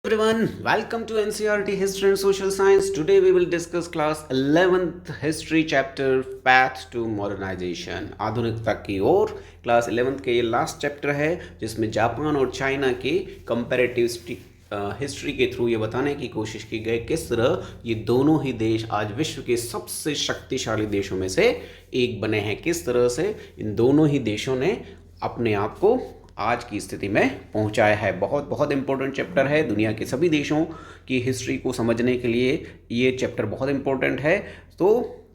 Everyone, welcome to NCRT History and Social Science. Today we will discuss class 11th history chapter Path to Modernization. आधुनिकता की ओर class 11th के ये last chapter है जिसमें Japan और China के comparative history के थ्रू ये बताने की कोशिश की गई किस तरह ये दोनों ही देश आज विश्व के सबसे शक्तिशाली देशों में से एक बने हैं, किस तरह से इन दोनों ही देशों ने अपने आप को आज की स्थिति में पहुंचाया है। बहुत बहुत इंपॉर्टेंट चैप्टर है। दुनिया के सभी देशों की हिस्ट्री को समझने के लिए ये चैप्टर बहुत इंपॉर्टेंट है। तो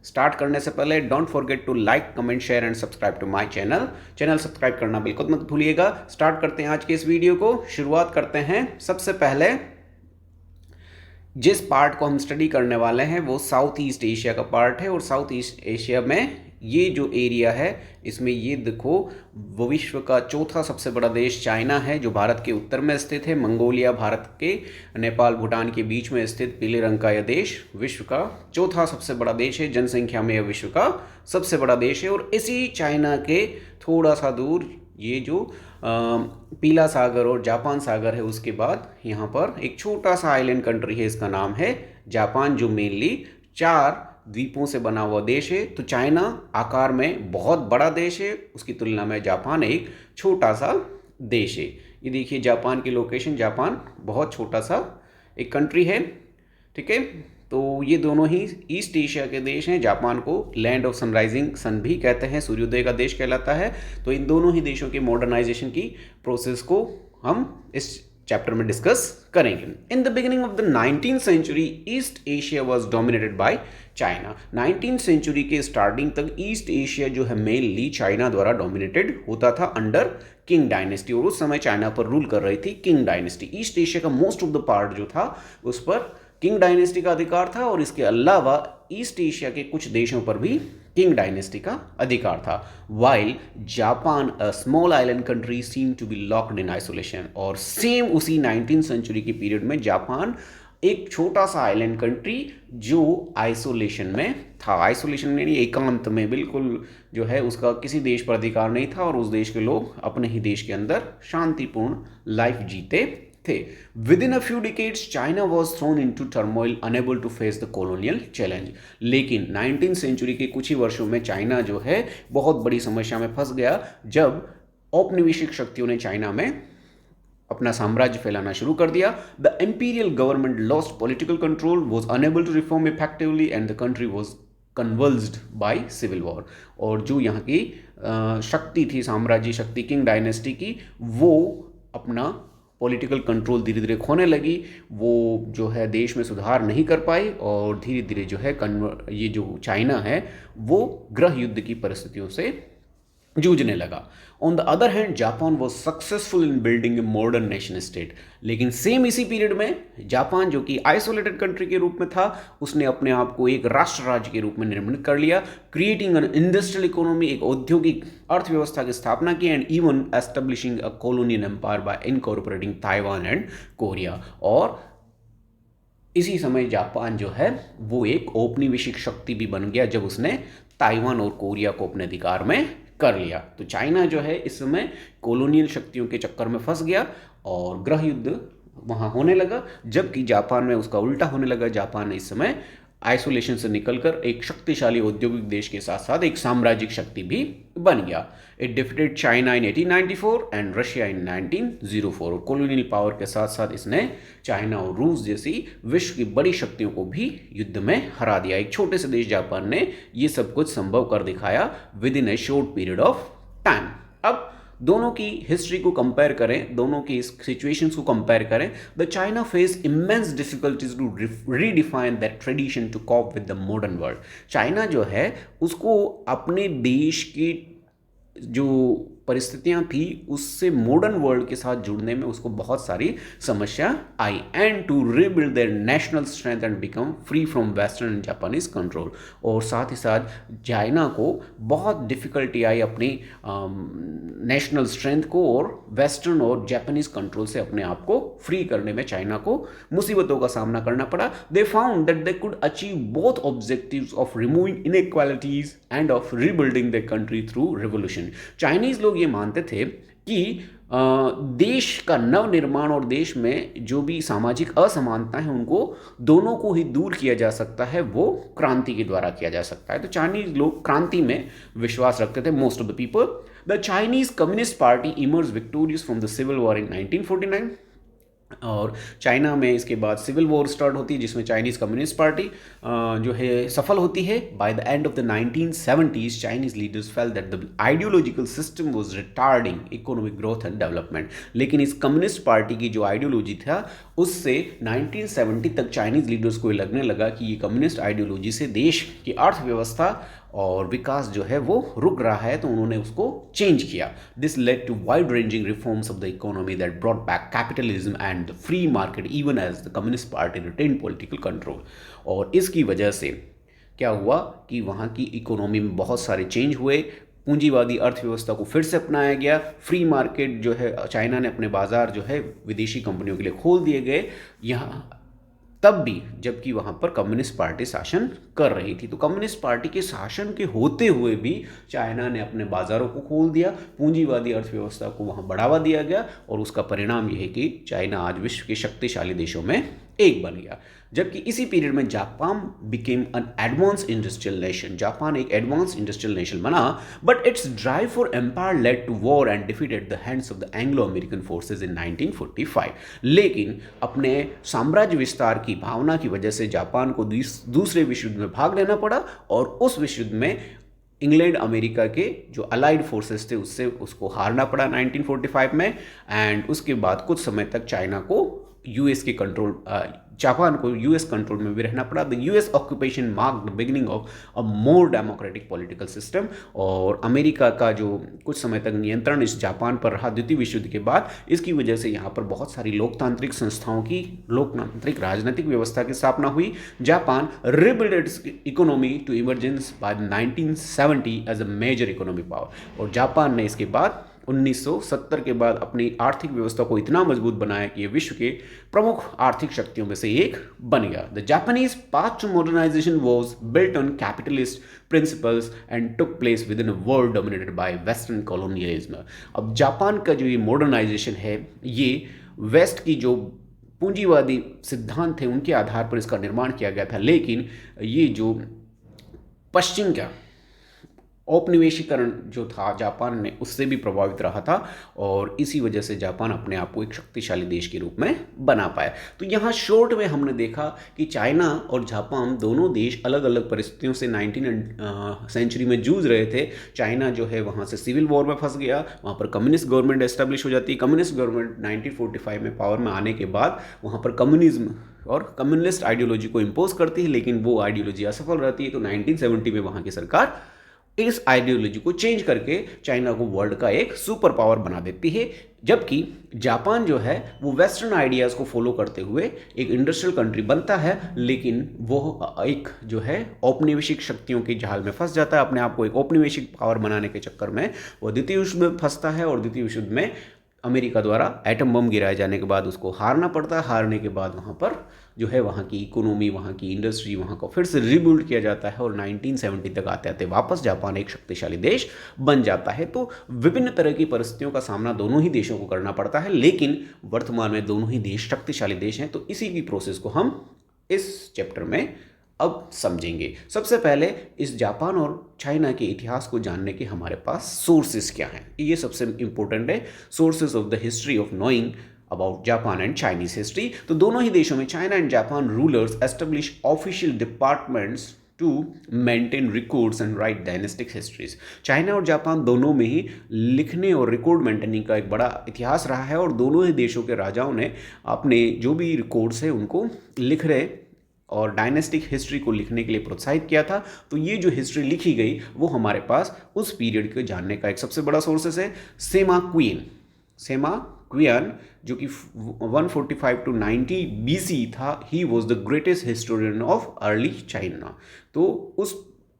स्टार्ट करने से पहले don't forget to like, comment, share and subscribe to my channel subscribe करना बिल्कुल मत भूलिएगा। स्टार्ट करते हैं आज के इस वीडियो को। शुरुआत करते हैं सबसे पहले जिस पार्ट को हम स्टडी करने वाले हैं वो साउथ ईस्ट एशिया का पार्ट है। और साउथ ईस्ट एशिया में ये जो एरिया है इसमें ये देखो, वो विश्व का चौथा सबसे बड़ा देश चाइना है जो भारत के उत्तर में स्थित है। मंगोलिया भारत के नेपाल भूटान के बीच में स्थित पीले रंग का यह देश विश्व का चौथा सबसे बड़ा देश है। जनसंख्या में यह विश्व का सबसे बड़ा देश है। और इसी चाइना के थोड़ा सा दूर ये जो पीला सागर और जापान सागर है, उसके बाद यहाँ पर एक छोटा सा आइलैंड कंट्री है, इसका नाम है जापान, जो मेनली 4 द्वीपों से बना हुआ देश है। तो चाइना आकार में बहुत बड़ा देश है, उसकी तुलना में जापान एक छोटा सा देश है। ये देखिए जापान की लोकेशन, जापान बहुत छोटा सा एक कंट्री है, ठीक है। तो ये दोनों ही ईस्ट एशिया के देश हैं। जापान को लैंड ऑफ सनराइजिंग सन भी कहते हैं, सूर्योदय का देश कहलाता है। तो इन दोनों ही देशों के मॉडर्नाइजेशन की प्रोसेस को हम इस चैप्टर में डिस्कस करेंगे। In the beginning of the 19th century East Asia was dominated by China. 19th century के स्टार्टिंग तक ईस्ट एशिया जो है मेनली चाइना द्वारा डोमिनेटेड होता था अंडर किंग डायनेस्टी। और उस समय चाइना पर रूल कर रही थी किंग डायनेस्टी। ईस्ट एशिया का मोस्ट ऑफ द पार्ट जो था उस पर किंग डायनेस्टी का अधिकार था। और इसके अलावा ईस्ट एशिया के कुछ देशों पर भी किंग डायनेस्टी का अधिकार था। While Japan a small island country seem to be locked in isolation. और सेम उसी 19th सेंचुरी के पीरियड में जापान एक छोटा सा आइलैंड कंट्री जो आइसोलेशन में था। आइसोलेशन में यानी एकांत में, बिल्कुल जो है उसका किसी देश पर अधिकार नहीं था और उस देश के लोग अपने ही देश के अंदर शांतिपूर्ण लाइफ जीते थे। Within a few decades China was thrown into turmoil, unable to face the colonial challenge. लेकिन 19th सेंचुरी के कुछ ही वर्षों में चाइना जो है बहुत बड़ी समस्या में फंस गया जब औपनिवेशिक शक्तियों ने चाइना में अपना साम्राज्य फैलाना शुरू कर दिया। The imperial government lost political control, was unable to reform effectively and the country was convulsed by civil war. और जो यहाँ की शक्ति थी, साम्राज्य शक्ति किंग डायनेस्टी की, वो अपना पॉलिटिकल कंट्रोल धीरे धीरे खोने लगी। वो जो है देश में सुधार नहीं कर पाई और धीरे धीरे जो है ये जो चाइना है वो गृह युद्ध की परिस्थितियों से जूझने लगा। On the other hand Japan was successful in building a modern nation state. लेकिन सेम इसी पीरियड में जापान जो कि आइसोलेटेड कंट्री के रूप में था, उसने अपने आप को एक राष्ट्र राज्य के रूप में निर्मित कर लिया, क्रिएटिंग एन इंडस्ट्रियल इकोनॉमी, एक औद्योगिक अर्थव्यवस्था की स्थापना की, and even establishing a colonial empire by incorporating Taiwan and Korea. और इसी समय जापान जो है वो एक औपनिवेशिक शक्ति भी बन गया जब उसने ताइवान और कोरिया को अपने अधिकार में कर लिया। तो चाइना जो है इस समय कॉलोनियल शक्तियों के चक्कर में फंस गया और गृह युद्ध वहाँ होने लगा, जबकि जापान में उसका उल्टा होने लगा। जापान इस समय आइसोलेशन से निकलकर एक शक्तिशाली औद्योगिक देश के साथ साथ एक साम्राज्यिक शक्ति भी बन गया। It defeated China in 1894 and Russia in 1904। Colonial power के साथ साथ इसने चाइना और रूस जैसी विश्व की बड़ी शक्तियों को भी युद्ध में हरा दिया। एक छोटे से देश जापान ने ये सब कुछ संभव कर दिखाया with in A short period of time. अब दोनों की हिस्ट्री को कंपेयर करें, दोनों की सिचुएशंस को कंपेयर करें। The China face immense difficulties to redefine that tradition to cope with the modern world. China जो है उसको अपने देश की जो परिस्थितियां थी उससे मॉडर्न वर्ल्ड के साथ जुड़ने में उसको बहुत सारी समस्या आई, and to rebuild their national strength and become free from western and Japanese control. और साथ ही साथ चाइना को बहुत डिफिकल्टी आई अपनी नेशनल स्ट्रेंथ को और वेस्टर्न और जापानीज कंट्रोल से अपने आप को फ्री करने में चाइना को मुसीबतों का सामना करना पड़ा। They found that they could achieve both objectives of removing inequalities end of rebuilding the country through revolution. Chinese लोग ये मानते थे कि देश का नवनिर्माण और देश में जो भी सामाजिक असमानता है उनको दोनों को ही दूर किया जा सकता है, वो क्रांति के द्वारा किया जा सकता है। तो चाइनीज लोग क्रांति में विश्वास रखते थे, most of the people. The Chinese Communist Party emerge victorious from the civil war in 1949। और चाइना में इसके बाद सिविल वॉर स्टार्ट होती है जिसमें चाइनीज़ कम्युनिस्ट पार्टी जो है सफल होती है। By the end of the 1970s Chinese leaders felt that the ideological system was retarding economic growth and development. लेकिन इस कम्युनिस्ट पार्टी की जो आइडियोलॉजी था उससे 1970 तक चाइनीज लीडर्स को ये लगने लगा कि ये कम्युनिस्ट आइडियोलॉजी से देश की अर्थव्यवस्था और विकास जो है वो रुक रहा है, तो उन्होंने उसको चेंज किया। This led to wide ranging reforms of the economy that brought back capitalism and the free market even as the Communist Party retain political control. और इसकी वजह से क्या हुआ कि वहाँ की इकोनॉमी में बहुत सारे चेंज हुए, पूंजीवादी अर्थव्यवस्था को फिर से अपनाया गया, फ्री मार्केट जो है चाइना ने अपने बाजार जो है विदेशी कंपनियों के लिए खोल दिए गए यहाँ, तब भी जबकि वहाँ पर कम्युनिस्ट पार्टी शासन कर रही थी। तो कम्युनिस्ट पार्टी के शासन के होते हुए भी चाइना ने अपने बाज़ारों को खोल दिया, पूंजीवादी अर्थव्यवस्था को वहाँ बढ़ावा दिया गया और उसका परिणाम यह है कि चाइना आज विश्व के शक्तिशाली देशों में एक बन गया। जबकि इसी पीरियड में Japan became an advance industrial nation, Japan एक एडवांस इंडस्ट्रियल नेशन बना, but its drive for empire led to war and defeated the hands of the Anglo American forces in 1945। लेकिन अपने साम्राज्य विस्तार की भावना की वजह से जापान को दूसरे विश्व युद्ध में भाग लेना पड़ा और उस विश्व युद्ध में इंग्लैंड अमेरिका के जो अलाइड फोर्सेस थे उससे उसको हारना पड़ा 1945 में। एंड उसके बाद कुछ समय तक चाइना को यूएस के कंट्रोल जापान को यूएस कंट्रोल में भी रहना पड़ा। The US occupation mark the beginning of a more democratic political system. और अमेरिका का जो कुछ समय तक नियंत्रण इस जापान पर रहा द्वितीय विश्व युद्ध के बाद, इसकी वजह से यहाँ पर बहुत सारी लोकतांत्रिक संस्थाओं की, लोकतांत्रिक राजनीतिक व्यवस्था की स्थापना हुई। Japan rebuild its economy to emergence by 1970 as a major economic power. और जापान ने इसके बाद 1970 के बाद अपनी आर्थिक व्यवस्था को इतना मजबूत बनाया कि ये विश्व के प्रमुख आर्थिक शक्तियों में से एक बन गया। The Japanese path to modernisation was built on capitalist principles and took place within a world dominated by western colonialism. अब जापान का जो ये मॉडर्नाइजेशन है, ये वेस्ट की जो पूंजीवादी सिद्धांत थे उनके आधार पर इसका निर्माण किया गया था। लेकिन ये जो पश्चिम का औपनिवेशीकरण जो था जापान में, उससे भी प्रभावित रहा था और इसी वजह से जापान अपने आप को एक शक्तिशाली देश के रूप में बना पाया। तो यहाँ शॉर्ट में हमने देखा कि चाइना और जापान दोनों देश अलग अलग परिस्थितियों से 19वीं सेंचुरी में जूझ रहे थे। चाइना जो है वहाँ से सिविल वॉर में फंस गया, वहाँ पर कम्युनिस्ट गवर्नमेंट एस्टेब्लिश हो जाती है। कम्युनिस्ट गवर्नमेंट 1945 में पावर में आने के बाद वहाँ पर कम्युनिज्म और कम्युनिस्ट आइडियोलॉजी को इम्पोज करती है, लेकिन वो आइडियोलॉजी असफल रहती है। तो 1970 में वहाँ की सरकार इस आइडियोलॉजी को चेंज करके चाइना को वर्ल्ड का एक सुपर पावर बना देती है। जबकि जापान जो है वो वेस्टर्न आइडियाज़ को फॉलो करते हुए एक इंडस्ट्रियल कंट्री बनता है, लेकिन वो एक जो है औपनिवेशिक शक्तियों की जाल में फंस जाता है। अपने आप को एक औपनिवेशिक पावर बनाने के चक्कर में वो द्वितीय विश्व में फंसता है और द्वितीय विश्व में अमेरिका द्वारा एटम बम गिराए जाने के बाद उसको हारना पड़ता है। हारने के बाद वहाँ पर जो है वहाँ की इकोनॉमी, वहाँ की इंडस्ट्री, वहाँ को फिर से रिबिल्ड किया जाता है और 1970 तक आते आते वापस जापान एक शक्तिशाली देश बन जाता है। तो विभिन्न तरह की परिस्थितियों का सामना दोनों ही देशों को करना पड़ता है, लेकिन वर्तमान में दोनों ही देश शक्तिशाली देश हैं। तो इसी की प्रोसेस को हम इस चैप्टर में अब समझेंगे। सबसे पहले इस जापान और चाइना के इतिहास को जानने के हमारे पास सोर्सेस क्या हैं, ये सबसे इंपॉर्टेंट है। Sources of the history of knowing about Japan and Chinese history. तो दोनों ही देशों में China and Japan rulers establish official departments to maintain records and write dynastic histories. China और जापान दोनों में ही लिखने और रिकॉर्ड मेंटेनिंग का एक बड़ा इतिहास रहा है और दोनों ही देशों के राजाओं ने अपने जो भी रिकॉर्ड्स हैं उनको लिख रहे और डायनेस्टिक हिस्ट्री को लिखने के लिए प्रोत्साहित किया था। तो ये जो हिस्ट्री लिखी गई वो हमारे पास उस पीरियड को जानने का एक सबसे बड़ा सोर्सेस है। सेमा क्वियन जो कि 145 to 90 BC था, he was the greatest historian of early China. तो उस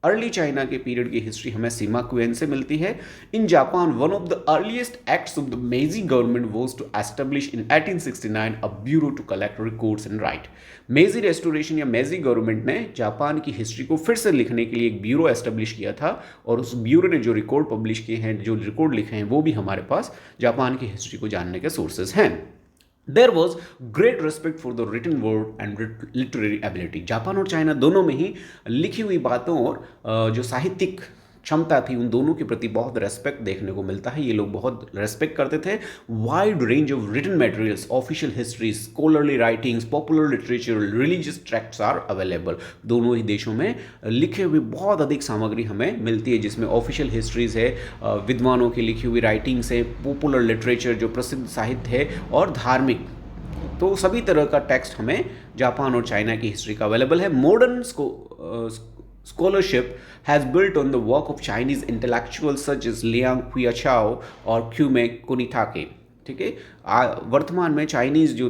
अर्ली चाइना के पीरियड की हिस्ट्री हमें सिमा क्वेन से मिलती है। In Japan one of the earliest acts of the Meiji government was to establish in 1869 a bureau to collect records and write. Meiji Restoration या Meiji government ने Japan की history को फिर से लिखने के लिए एक ब्यूरो एस्टेब्लिश किया था, और उस ब्यूरो ने जो रिकॉर्ड पब्लिश किए हैं, जो रिकॉर्ड लिखे हैं, वो भी हमारे पास जापान की हिस्ट्री को जानने के सोर्सेज हैं। There was great respect for the written word and literary ability। Japan और चाइना दोनों में ही लिखी हुई बातों और जो साहित्यिक क्षमता थी, उन दोनों के प्रति बहुत रेस्पेक्ट देखने को मिलता है। ये लोग बहुत रेस्पेक्ट करते थे। Wide range of written materials, official history, scholarly writings, popular literature, religious tracts are available. दोनों ही देशों में लिखे हुए बहुत अधिक सामग्री हमें मिलती है, जिसमें ऑफिशियल हिस्ट्रीज है, विद्वानों की लिखी हुई राइटिंग्स है, पॉपुलर लिटरेचर जो प्रसिद्ध साहित्य है, और धार्मिक, तो सभी तरह का टेक्स्ट हमें जापान और चाइना की हिस्ट्री का अवेलेबल है। Modern scholarship has built on the work of Chinese intellectuals such as Liang Qiachao और क्यूमे कुनिताके। ठीक है, वर्तमान में चाइनीज़ जो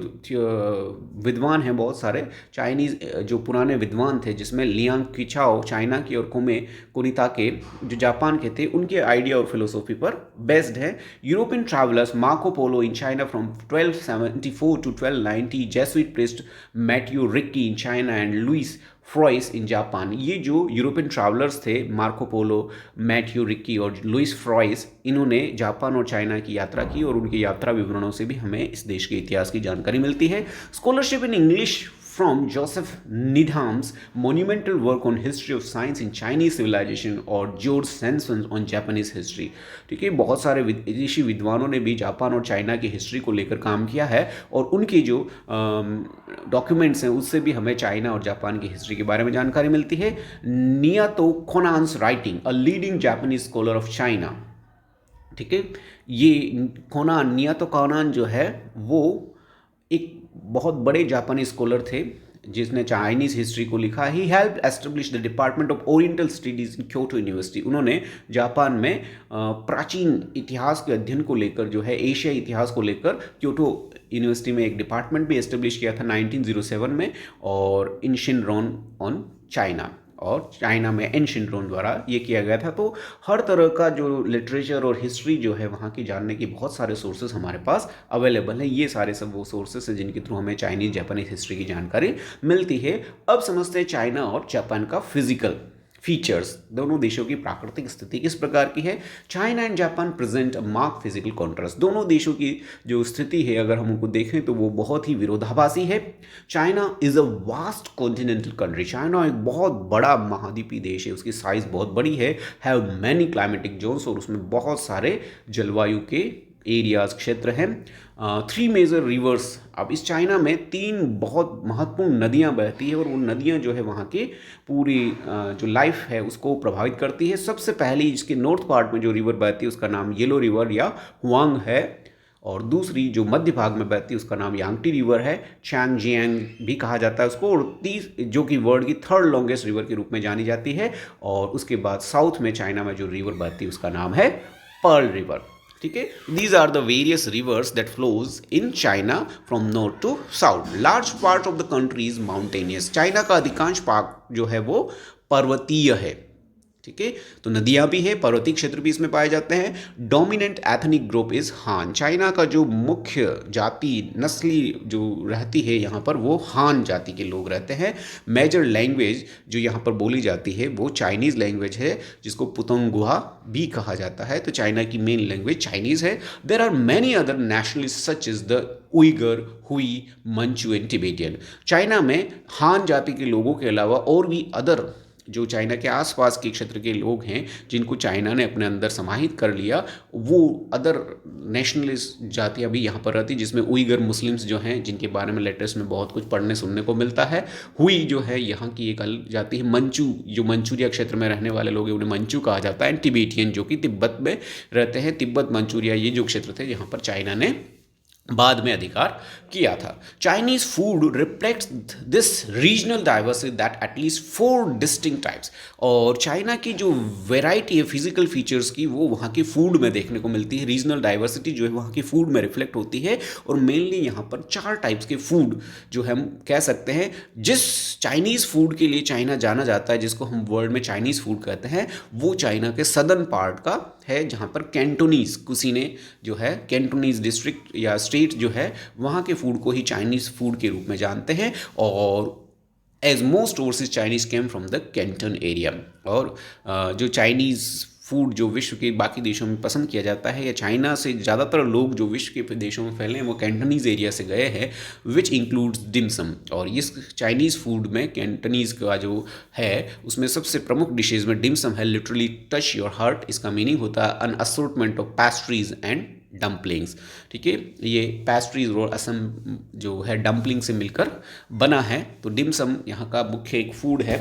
विद्वान हैं, बहुत सारे चाइनीज़ जो पुराने विद्वान थे, जिसमें लियांग क्विचाओ चाइना की और कुमे कुनिताके जो जापान के थे, उनके आइडिया और फिलोसॉफी पर बेस्ड है। European travellers Marco Polo in China from 1274 to 1290, Jesuit priest Matthew Ricci in China and Luis Frois in Japan. ये जो यूरोपियन ट्रैवलर्स थे, मार्को पोलो, मैथ्यू रिक्की और लुइस फ्रॉइस, इन्होंने जापान और China की यात्रा की, और उनकी यात्रा विवरणों से भी हमें इस देश के इतिहास की जानकारी मिलती है। Scholarship in English from Joseph Needham's monumental work on history of science in Chinese civilization और George Sanson on Japanese history। ठीक है, बहुत सारे विदेशी विद्वानों ने भी जापान और चाइना की हिस्ट्री को लेकर काम किया है, और उनकी जो डॉक्यूमेंट्स हैं, उससे भी हमें चाइना और जापान की हिस्ट्री के बारे में जानकारी मिलती है। Naito Konan's writing, a leading Japanese scholar of China. ठीक है, ये नियातो कोनान जो है, वो एक बहुत बड़े जापानी स्कॉलर थे, जिसने चाइनीज़ हिस्ट्री को लिखा। He help establish the department of oriental studies in Kyoto University. उन्होंने जापान में प्राचीन इतिहास के अध्ययन को लेकर, जो है एशिया इतिहास को लेकर, क्योटो यूनिवर्सिटी में एक डिपार्टमेंट भी एस्टेब्लिश किया था 1907 में, और एंशिएंट रोन ऑन चाइना, और चाइना में एंशिएंट रोम द्वारा ये किया गया था। तो हर तरह का जो लिटरेचर और हिस्ट्री जो है, वहाँ की जानने की बहुत सारे सोर्सेज हमारे पास अवेलेबल हैं। ये सारे सब वो सोर्सेज हैं जिनके थ्रू हमें चाइनीज़ जापानीज हिस्ट्री की जानकारी मिलती है। अब समझते हैं चाइना और जापान का फिजिकल फीचर्स। दोनों देशों की प्राकृतिक स्थिति किस प्रकार की है। China and Japan present a mark physical contrast. दोनों देशों की जो स्थिति है, अगर हम उनको देखें तो वो बहुत ही विरोधाभासी है। China is a vast continental country. China एक बहुत बड़ा महाद्वीपीय देश है, उसकी साइज़ बहुत बड़ी है। हैव मैनी क्लाइमेटिक जोन्स, और उसमें बहुत सारे जलवायु के एरियाज, क्षेत्र हैं। 3 मेजर रिवर्स। अब इस चाइना में 3 बहुत महत्वपूर्ण नदियां बहती है, और वो नदियां जो है वहाँ की पूरी जो लाइफ है उसको प्रभावित करती है। सबसे पहली इसके नॉर्थ पार्ट में जो रिवर बहती है, उसका नाम येलो रिवर या हुआंग है, और दूसरी जो मध्य भाग में बहती है उसका नाम यांगटी रिवर है, चैंगजियांग भी कहा जाता है उसको, और जो कि वर्ल्ड की 3rd लॉन्गेस्ट रिवर के रूप में जानी जाती है। और उसके बाद साउथ में चाइना में जो रिवर बहती है उसका नाम है पर्ल रिवर। ठीक है, these are the various rivers that flows in China from north to south. Large part of the country is mountainous. China का अधिकांश भाग जो है वो पर्वतीय है। ठीक है, तो नदियाँ भी है, पर्वतीय क्षेत्र भी इसमें पाए जाते हैं। डोमिनेंट एथनिक ग्रुप इज हान। चाइना का जो मुख्य जाति नस्ली जो रहती है यहाँ पर, वो हान जाति के लोग रहते हैं। मेजर लैंग्वेज जो यहाँ पर बोली जाती है वो चाइनीज़ लैंग्वेज है, जिसको पुतोंगुआ भी कहा जाता है। तो चाइना की मेन लैंग्वेज चाइनीज़ है। There are many other nationalist such is the Uighur, Hui, Manchu and Tibetan. China में हान जाति के लोगों के अलावा और भी अदर जो चाइना के आसपास के क्षेत्र के लोग हैं, जिनको चाइना ने अपने अंदर समाहित कर लिया, वो अदर नेशनलिस्ट जातियाँ भी यहाँ पर रहती, जिसमें उइगर मुस्लिम्स जो हैं, जिनके बारे में लेटेस्ट में बहुत कुछ पढ़ने सुनने को मिलता है। हुई जो है यहाँ की एक अलग जाति है। मंचू जो मंचूरिया क्षेत्र में रहने वाले लोग हैं, उन्हें मंचू कहा जाता है। एंड टिबेटियन जो कि तिब्बत में रहते हैं। तिब्बत मंचूरिया ये जो क्षेत्र थे, यहाँ पर चाइना ने बाद में अधिकार किया था। Chinese food reflects this regional diversity that at least 4 distinct types. और चाइना की जो वेराइटी है फिजिकल फीचर्स की, वो वहाँ के फूड में देखने को मिलती है। रीजनल डाइवर्सिटी जो है वहाँ के फूड में रिफ्लेक्ट होती है। और मेनली यहाँ पर 4 टाइप्स के फूड जो हम कह सकते हैं, जिस चाइनीज़ फूड के लिए चाइना जाना जाता है, जिसको हम वर्ल्ड में चाइनीज़ फूड कहते हैं, वो चाइना के सदर्न पार्ट का है, जहाँ पर कैंटोनीज कुसीने जो है, कैंटोनीज डिस्ट्रिक्ट या स्टेट जो है, वहाँ के फूड को ही चाइनीज़ फूड के रूप में जानते हैं। और as most overseas Chinese came from the Canton area. और जो चाइनीज़ फूड जो विश्व के बाकी देशों में पसंद किया जाता है, या चाइना से ज़्यादातर लोग जो विश्व के देशों में फैले हैं वो कैंटनीज़ एरिया से गए हैं, विच इंक्लूड्स डिमसम। और इस चाइनीज़ फूड में कैंटनीज़ का जो है उसमें सबसे प्रमुख डिशेज़ में डिमसम है। लिटरली टच योर हार्ट, इसका मीनिंग होता है an assortment of pastries and dumplings. ठीक है, ये पेस्ट्रीज और असम जो है डम्पलिंग से मिलकर बना है। तो डिमसम यहाँ का मुख्य एक फूड है।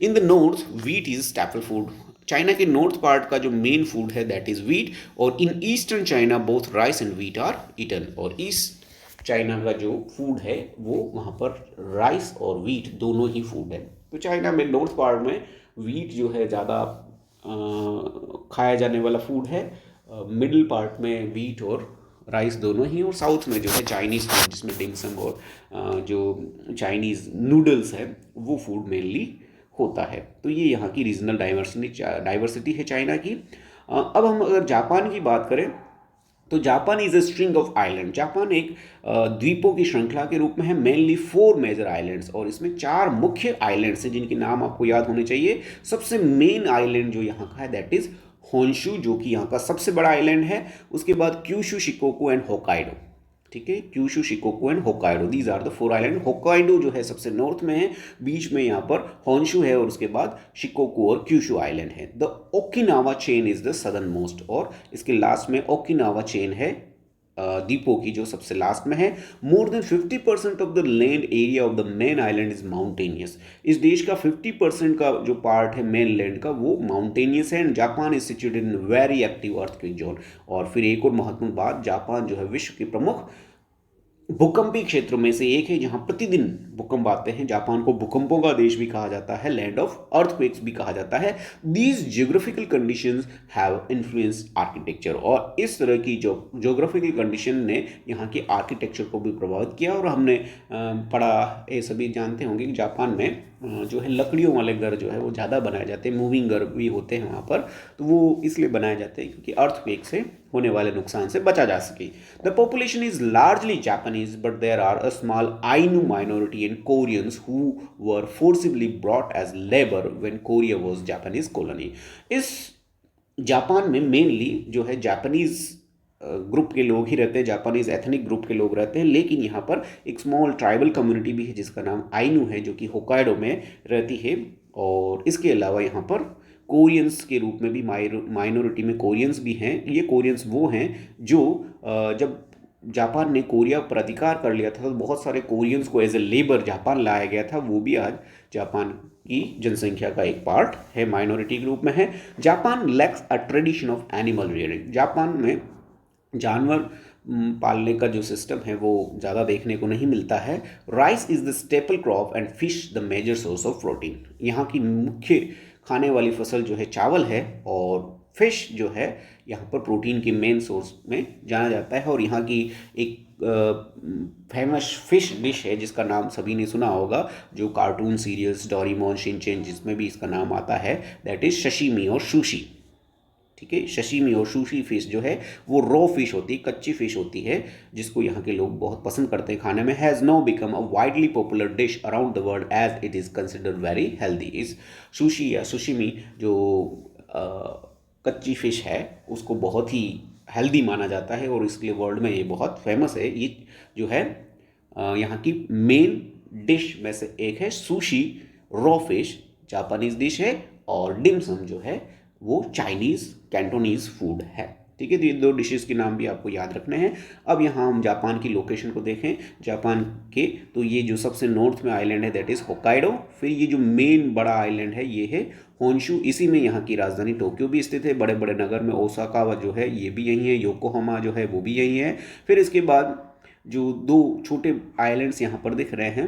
In the north wheat is staple food. China के नॉर्थ पार्ट का जो मेन फूड है दैट इज वीट। और in eastern China both rice and wheat are eaten. और ईस्ट चाइना का जो फूड है वो वहाँ पर राइस और वीट दोनों ही फूड है। तो चाइना में नॉर्थ पार्ट में वीट जो है ज़्यादा खाया जाने वाला फूड है। मिडिल पार्ट में वीट और राइस दोनों ही। और साउथ में जो है चाइनीज़ फूड, जिसमें डिमसम और जो चाइनीज़ नूडल्स है वो फूड मेनली होता है। तो ये यहाँ की रीजनल डाइवर्सिटी है चाइना की। अब हम अगर जापान की बात करें तो Japan is a string of island. Japan एक द्वीपों की श्रृंखला के रूप में है। मेनली 4 मेजर आइलैंड्स, और इसमें 4 मुख्य आइलैंड्स हैं जिनके नाम आपको याद होने चाहिए। सबसे मेन आइलैंड जो यहाँ का है दैट इज होन्शु, जो कि यहाँ का सबसे बड़ा आइलैंड है। उसके बाद क्यूशु, शिकोकू एंड होकाइडो। ठीक है, Kyushu, Shikoku and Hokkaido, these are the 4 island. Hokkaido जो है सबसे नॉर्थ में है, बीच में यहाँ पर होन्शु है, और उसके बाद शिकोकू और क्यूशु आइलैंड है। The Okinawa chain is the southern most, और इसके लास्ट में ओकिनावा चेन है द्वीपों की जो सबसे लास्ट में है। More than 50% of the land area of the main island is mountainous. इस देश का 50% का जो पार्ट है मेन लैंड का वो माउंटेनियस है। And Japan is situated in very active earthquake zone. और फिर एक और महत्वपूर्ण बात, जापान जो है विश्व के प्रमुख भूकंपी क्षेत्रों में से एक है, जहां प्रतिदिन भूकंप आते हैं। जापान को भूकंपों का देश भी कहा जाता है, लैंड ऑफ अर्थक्वेक्स भी कहा जाता है। These geographical conditions have influenced architecture. और इस तरह की जो जियोग्राफिकल कंडीशन ने यहाँ के आर्किटेक्चर को भी प्रभावित किया। और हमने पढ़ा, ये सभी जानते होंगे कि जापान में जो है लकड़ियों वाले घर जो है वो ज़्यादा बनाए जाते हैं, मूविंग घर भी होते हैं वहाँ पर। तो वो इसलिए बनाए जाते हैं क्योंकि अर्थक्वेक से होने वाले नुकसान से बचा जा सके। The population is largely Japanese, but there are a small Ainu minority and Koreans who were forcibly brought as labour when Korea was Japanese colony. इस जापान में मेनली जो है जापानीज ग्रुप के लोग ही रहते हैं, जापानीज एथनिक ग्रुप के लोग रहते हैं। लेकिन यहाँ पर एक स्मॉल ट्राइबल कम्युनिटी भी है जिसका नाम आइनू है, जो कि होकाइडो में रहती है। और इसके अलावा यहाँ पर कोरियंस के रूप में भी माइनॉरिटी में कोरियंस भी हैं। ये कोरियंस वो हैं जो जब जापान ने कोरिया पर अधिकार कर लिया था तो बहुत सारे कोरियंस को एज ए लेबर जापान लाया गया था। वो भी आज जापान की जनसंख्या का एक पार्ट है, माइनॉरिटी के रूप में है। Japan lakhs a tradition of animal rearing. Japan में जानवर पालने का जो सिस्टम है वो ज़्यादा देखने को नहीं मिलता है। Rice is the staple crop and fish the major source of protein. यहाँ की मुख्य खाने वाली फसल जो है चावल है, और फिश जो है यहाँ पर प्रोटीन के मेन सोर्स में जाना जाता है। और यहाँ की एक फेमस फिश डिश है जिसका नाम सभी ने सुना होगा, जो कार्टून सीरियल्स डोरेमोन, शिनचैन जिसमें भी इसका नाम आता है, दैट इज़ सशिमी और सुशी। ठीक है, सशिमी और सुशी फिश जो है वो रॉ फिश होती है, कच्ची फिश होती है, जिसको यहाँ के लोग बहुत पसंद करते हैं खाने में। Has now become a widely popular dish around the world as it is considered very healthy. इस सुशी या सुशिमी जो कच्ची फिश है उसको बहुत ही हेल्दी माना जाता है, और इसलिए वर्ल्ड में ये बहुत फेमस है। ये जो है यहाँ की मेन डिश में से एक है sushi, raw fish Japanese dish है, और डिमसम जो है वो चाइनीज़ कैंटोनीज़ फूड है। ठीक है, तो ये 2 डिशेस के नाम भी आपको याद रखने हैं। अब यहाँ हम जापान की लोकेशन को देखें। जापान के तो ये जो सबसे नॉर्थ में आइलैंड है दैट इज़ होकाइडो। फिर ये जो मेन बड़ा आइलैंड है ये है होन्शु। इसी में यहाँ की राजधानी टोक्यो भी स्थित है। बड़े बड़े नगर में ओसाका जो है ये भी यही है, योकोहामा जो है वो भी यही है। फिर इसके बाद जो दो छोटे आइलैंड्स यहाँ पर दिख रहे हैं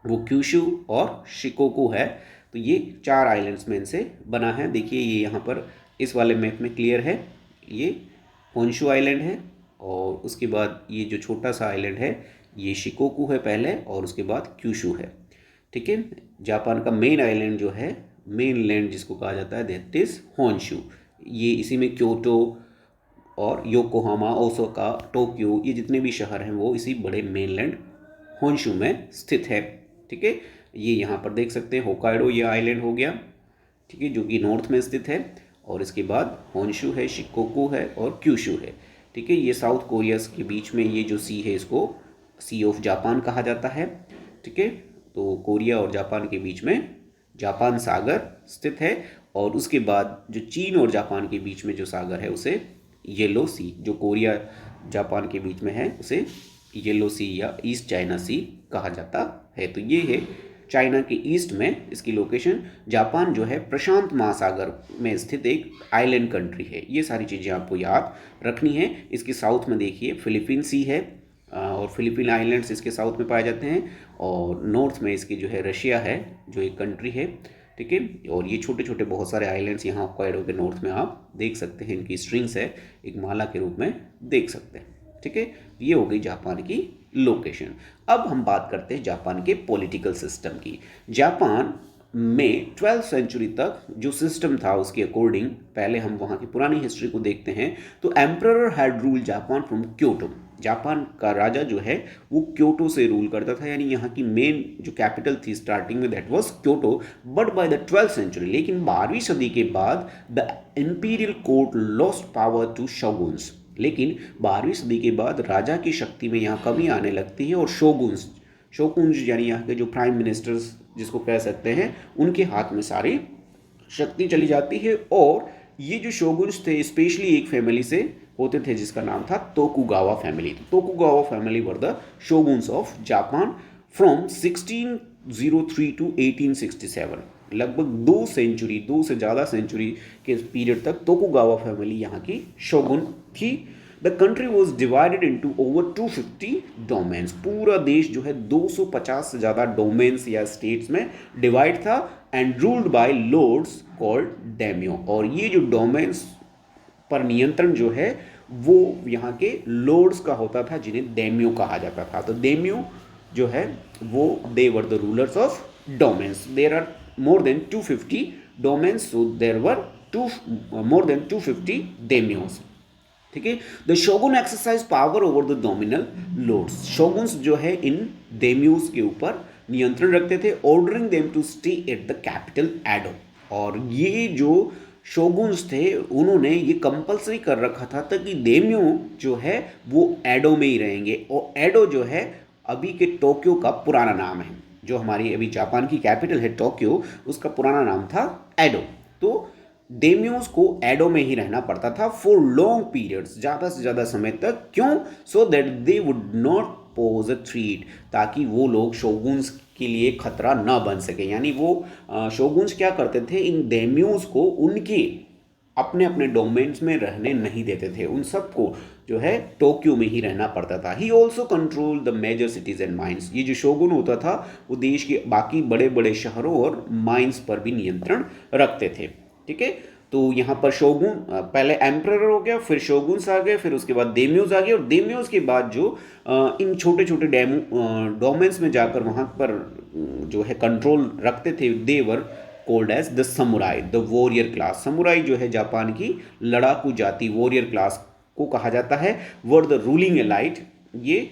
वो क्यूशू और शिकोकू है। तो ये 4 आइलैंड्स में इनसे बना है। देखिए ये यहाँ पर इस वाले मैप में क्लियर है, ये होन्शु आइलैंड है और उसके बाद ये जो छोटा सा आइलैंड है ये शिकोकू है पहले और उसके बाद क्यूशू है। ठीक है, जापान का मेन आइलैंड जो है, मेन लैंड जिसको कहा जाता है, दैट इज होन्शु। ये इसी में क्योटो और योकोहामा, ओसाका, टोक्यो, ये जितने भी शहर हैं वो इसी बड़े मेनलैंड होन्शु में स्थित है। ठीक है, ये यहाँ पर देख सकते हैं होकाइडो ये आइलैंड हो गया, ठीक है, जो कि नॉर्थ में स्थित है। और इसके बाद होन्शु है, शिकोकू है और क्यूशू है। ठीक है, ये साउथ कोरिया के बीच में ये जो सी है इसको सी ऑफ जापान कहा जाता है। ठीक है, तो कोरिया और जापान के बीच में जापान सागर स्थित है और उसके बाद जो चीन और जापान के बीच में जो सागर है उसे येलो सी, जो कोरिया जापान के बीच में है उसे येलो सी या ईस्ट चाइना सी कहा जाता है। तो ये है चाइना के ईस्ट में इसकी लोकेशन। जापान जो है प्रशांत महासागर में स्थित एक आइलैंड कंट्री है। ये सारी चीज़ें आपको याद रखनी है। इसके साउथ में देखिए फिलीपीन सी है और फिलीपीन आइलैंड्स इसके साउथ में पाए जाते हैं और नॉर्थ में इसकी जो है रशिया है जो एक कंट्री है। ठीक है, और ये छोटे छोटे बहुत सारे आइलैंड्स यहाँ होक्काइडो के नॉर्थ में आप देख सकते हैं, इनकी स्ट्रिंग्स है, एक माला के रूप में देख सकते हैं। ठीक है, ये हो गई जापान की लोकेशन। अब हम बात करते हैं जापान के पॉलिटिकल सिस्टम की। जापान में 12th सेंचुरी तक जो सिस्टम था उसके अकॉर्डिंग, पहले हम वहाँ की पुरानी हिस्ट्री को देखते हैं तो emperor had rule Japan from Kyoto. Japan का राजा जो है वो क्योटो से रूल करता था, यानी यहाँ की मेन जो कैपिटल थी स्टार्टिंग में that was Kyoto. But by the 12th century, लेकिन 12वीं सदी के बाद the imperial court lost power to shoguns. लेकिन 12वीं सदी के बाद राजा की शक्ति में यहाँ कमी आने लगती है और शोगुन्स यानी यहाँ के जो प्राइम मिनिस्टर्स जिसको कह सकते हैं उनके हाथ में सारी शक्ति चली जाती है। और ये जो शोगुन्स थे स्पेशली एक फैमिली से होते थे जिसका नाम था Tokugawa family. Tokugawa family were the shoguns of Japan from 1603 to 1867। लगभग 2 सेंचुरी, 2 से ज़्यादा सेंचुरी के पीरियड तक तोकुगावा फैमिली यहाँ की शोगुन थी। The country was divided into over 250 domains. पूरा देश जो है 250 से ज़्यादा डोमेन्स या स्टेट्स में डिवाइड था and ruled by lords called daimyo. और ये जो डोमेन्स पर नियंत्रण जो है वो यहाँ के लॉर्ड्स का होता था जिन्हें डेम्यो कहा जाता था। तो डेम्यो जो है वो they were the rulers of domains. There are more than 250 domains, so there were more than 250 daimyos. ठीक है, the shogun exercise power over the domainal lords. Shoguns जो है इन डेम्यूज के ऊपर नियंत्रण रखते थे, ordering them to stay at the capital Edo. और ये जो शोगुन्स थे उन्होंने ये कंपल्सरी कर रखा था ताकि डेम्यो जो है वो एडो में ही रहेंगे। और एडो जो है अभी के टोक्यो का पुराना नाम है, जो हमारी अभी जापान की कैपिटल है टोक्यो, उसका पुराना नाम था एडो। तो डेम्योस को एडो में ही रहना पड़ता था फॉर लॉन्ग पीरियड्स, ज़्यादा से ज़्यादा समय तक। क्यों? So that they would not pose a threat, ताकि वो लोग शोगुन्स के लिए खतरा ना बन सके। यानी वो शोगुन्स क्या करते थे, इन डेम्योस को उनके अपने अपने डोमेन्स में रहने नहीं देते थे, उन सबको जो है टोक्यो में ही रहना पड़ता था। He also control the major cities and mines. ये जो शोगुन होता था वो देश के बाकी बड़े बड़े शहरों और माइंस पर भी नियंत्रण रखते थे। ठीक है, तो यहाँ पर शोगुन पहले एम्परर हो गया, फिर शोगुन्स आ गए, फिर उसके बाद डेम्योज आ गए, और डेम्योज के बाद जो इन छोटे छोटे डोमेन्स में जाकर वहाँ पर जो है कंट्रोल रखते थे, they were called as the samurai, the warrior class. Samurai जो है जापान की लड़ाकू जाति, वॉरियर क्लास को कहा जाता है। वर द रूलिंग एलाइट, ये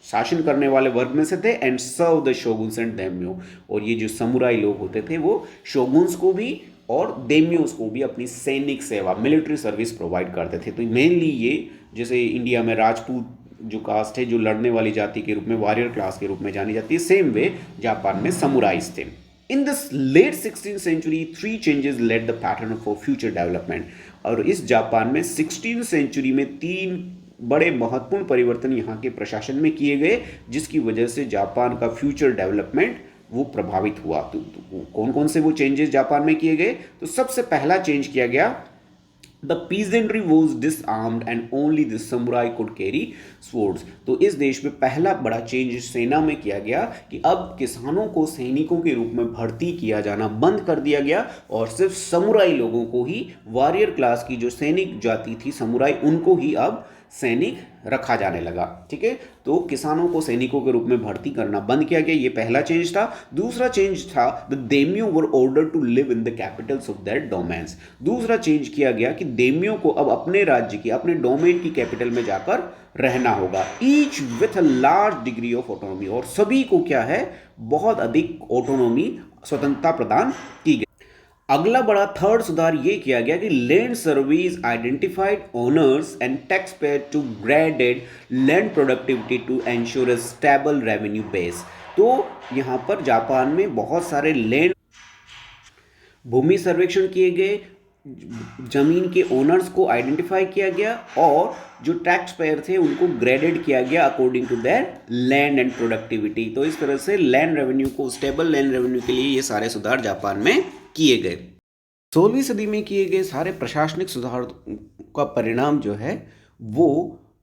शासन करने वाले वर्ग में से थे, and serve the shoguns and daimyo. और ये जो समुराई लोग होते थे वो शोगुन्स को भी और डेम्योस को भी अपनी सैनिक सेवा, मिलिट्री सर्विस प्रोवाइड करते थे। तो मेनली ये जैसे इंडिया में राजपूत जो कास्ट है जो लड़ने वाली जाति के रूप में, वॉरियर क्लास के रूप में जानी जाती है, सेम वे जापान में समुराइज थे। In this late 16th century, 3 changes led the pattern for future development. और इस जापान में 16th सेंचुरी में 3 बड़े महत्वपूर्ण परिवर्तन यहाँ के प्रशासन में किए गए, जिसकी वजह से जापान का फ्यूचर डेवलपमेंट वो प्रभावित हुआ। तो कौन कौन से वो चेंजेस जापान में किए गए? तो सबसे पहला चेंज किया गया the peasantry was disarmed and only the samurai could carry swords. तो इस देश में पहला बड़ा चेंज सेना में किया गया कि अब किसानों को सैनिकों के रूप में भर्ती किया जाना बंद कर दिया गया और सिर्फ समुराई लोगों को ही, वॉरियर क्लास की जो सैनिक जाति थी समुराई, उनको ही अब सैनिक रखा जाने लगा। ठीक है, तो किसानों को सैनिकों के रूप में भर्ती करना बंद किया गया, ये पहला चेंज था। दूसरा चेंज था the daimyo were order to live in the capitals of their domains. दूसरा चेंज किया गया कि देम्यो को अब अपने राज्य की, अपने डोमेन की कैपिटल में जाकर रहना होगा, each with a large degree of autonomy, और सभी को क्या है, बहुत अधिक ऑटोनॉमी, स्वतंत्रता प्रदान की गई। अगला बड़ा थर्ड सुधार ये किया गया कि land surveys identified owners and tax payer to graded land productivity to ensure a stable revenue base. तो यहाँ पर जापान में बहुत सारे लैंड भूमि सर्वेक्षण किए गए, जमीन के ओनर्स को आइडेंटिफाई किया गया और जो टैक्स पेयर थे उनको ग्रेडेड किया गया according to their land and productivity. तो इस तरह से लैंड रेवेन्यू को, स्टेबल लैंड रेवेन्यू के लिए ये सारे सुधार जापान में किए गए। 16वीं सदी में किए गए सारे प्रशासनिक सुधार का परिणाम जो है वो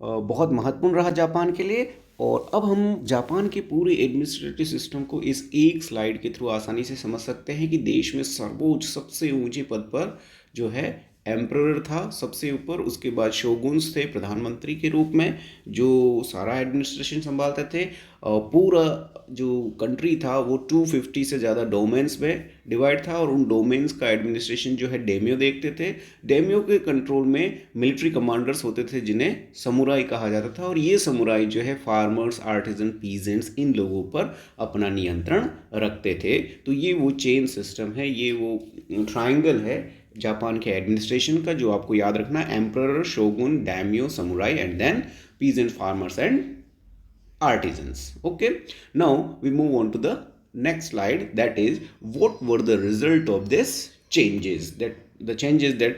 बहुत महत्वपूर्ण रहा जापान के लिए। और अब हम जापान के पूरे एडमिनिस्ट्रेटिव सिस्टम को इस एक स्लाइड के थ्रू आसानी से समझ सकते हैं कि देश में सर्वोच्च, सबसे ऊंचे पद पर जो है एम्परर था सबसे ऊपर, उसके बाद शोगुन्स थे प्रधानमंत्री के रूप में जो सारा एडमिनिस्ट्रेशन संभालते थे। पूरा जो कंट्री था वो 250 से ज़्यादा डोमेन्स में डिवाइड था और उन डोमेन्स का एडमिनिस्ट्रेशन जो है डेम्यो देखते थे। डेम्यो के कंट्रोल में मिलिट्री कमांडर्स होते थे जिन्हें समुराई कहा जाता था, और ये समुराई जो है फार्मर्स, आर्टिजन, पीजेंट्स, इन लोगों पर अपना नियंत्रण रखते थे। तो ये वो चेन सिस्टम है, ये वो ट्राइंगल है जापान के एडमिनिस्ट्रेशन का, जो आपको याद रखना है, emperor, shogun, daimyo, samurai and then peasant, farmers and artisans. Okay, now we move on to the next slide, that is what were the result of this changes, that the changes that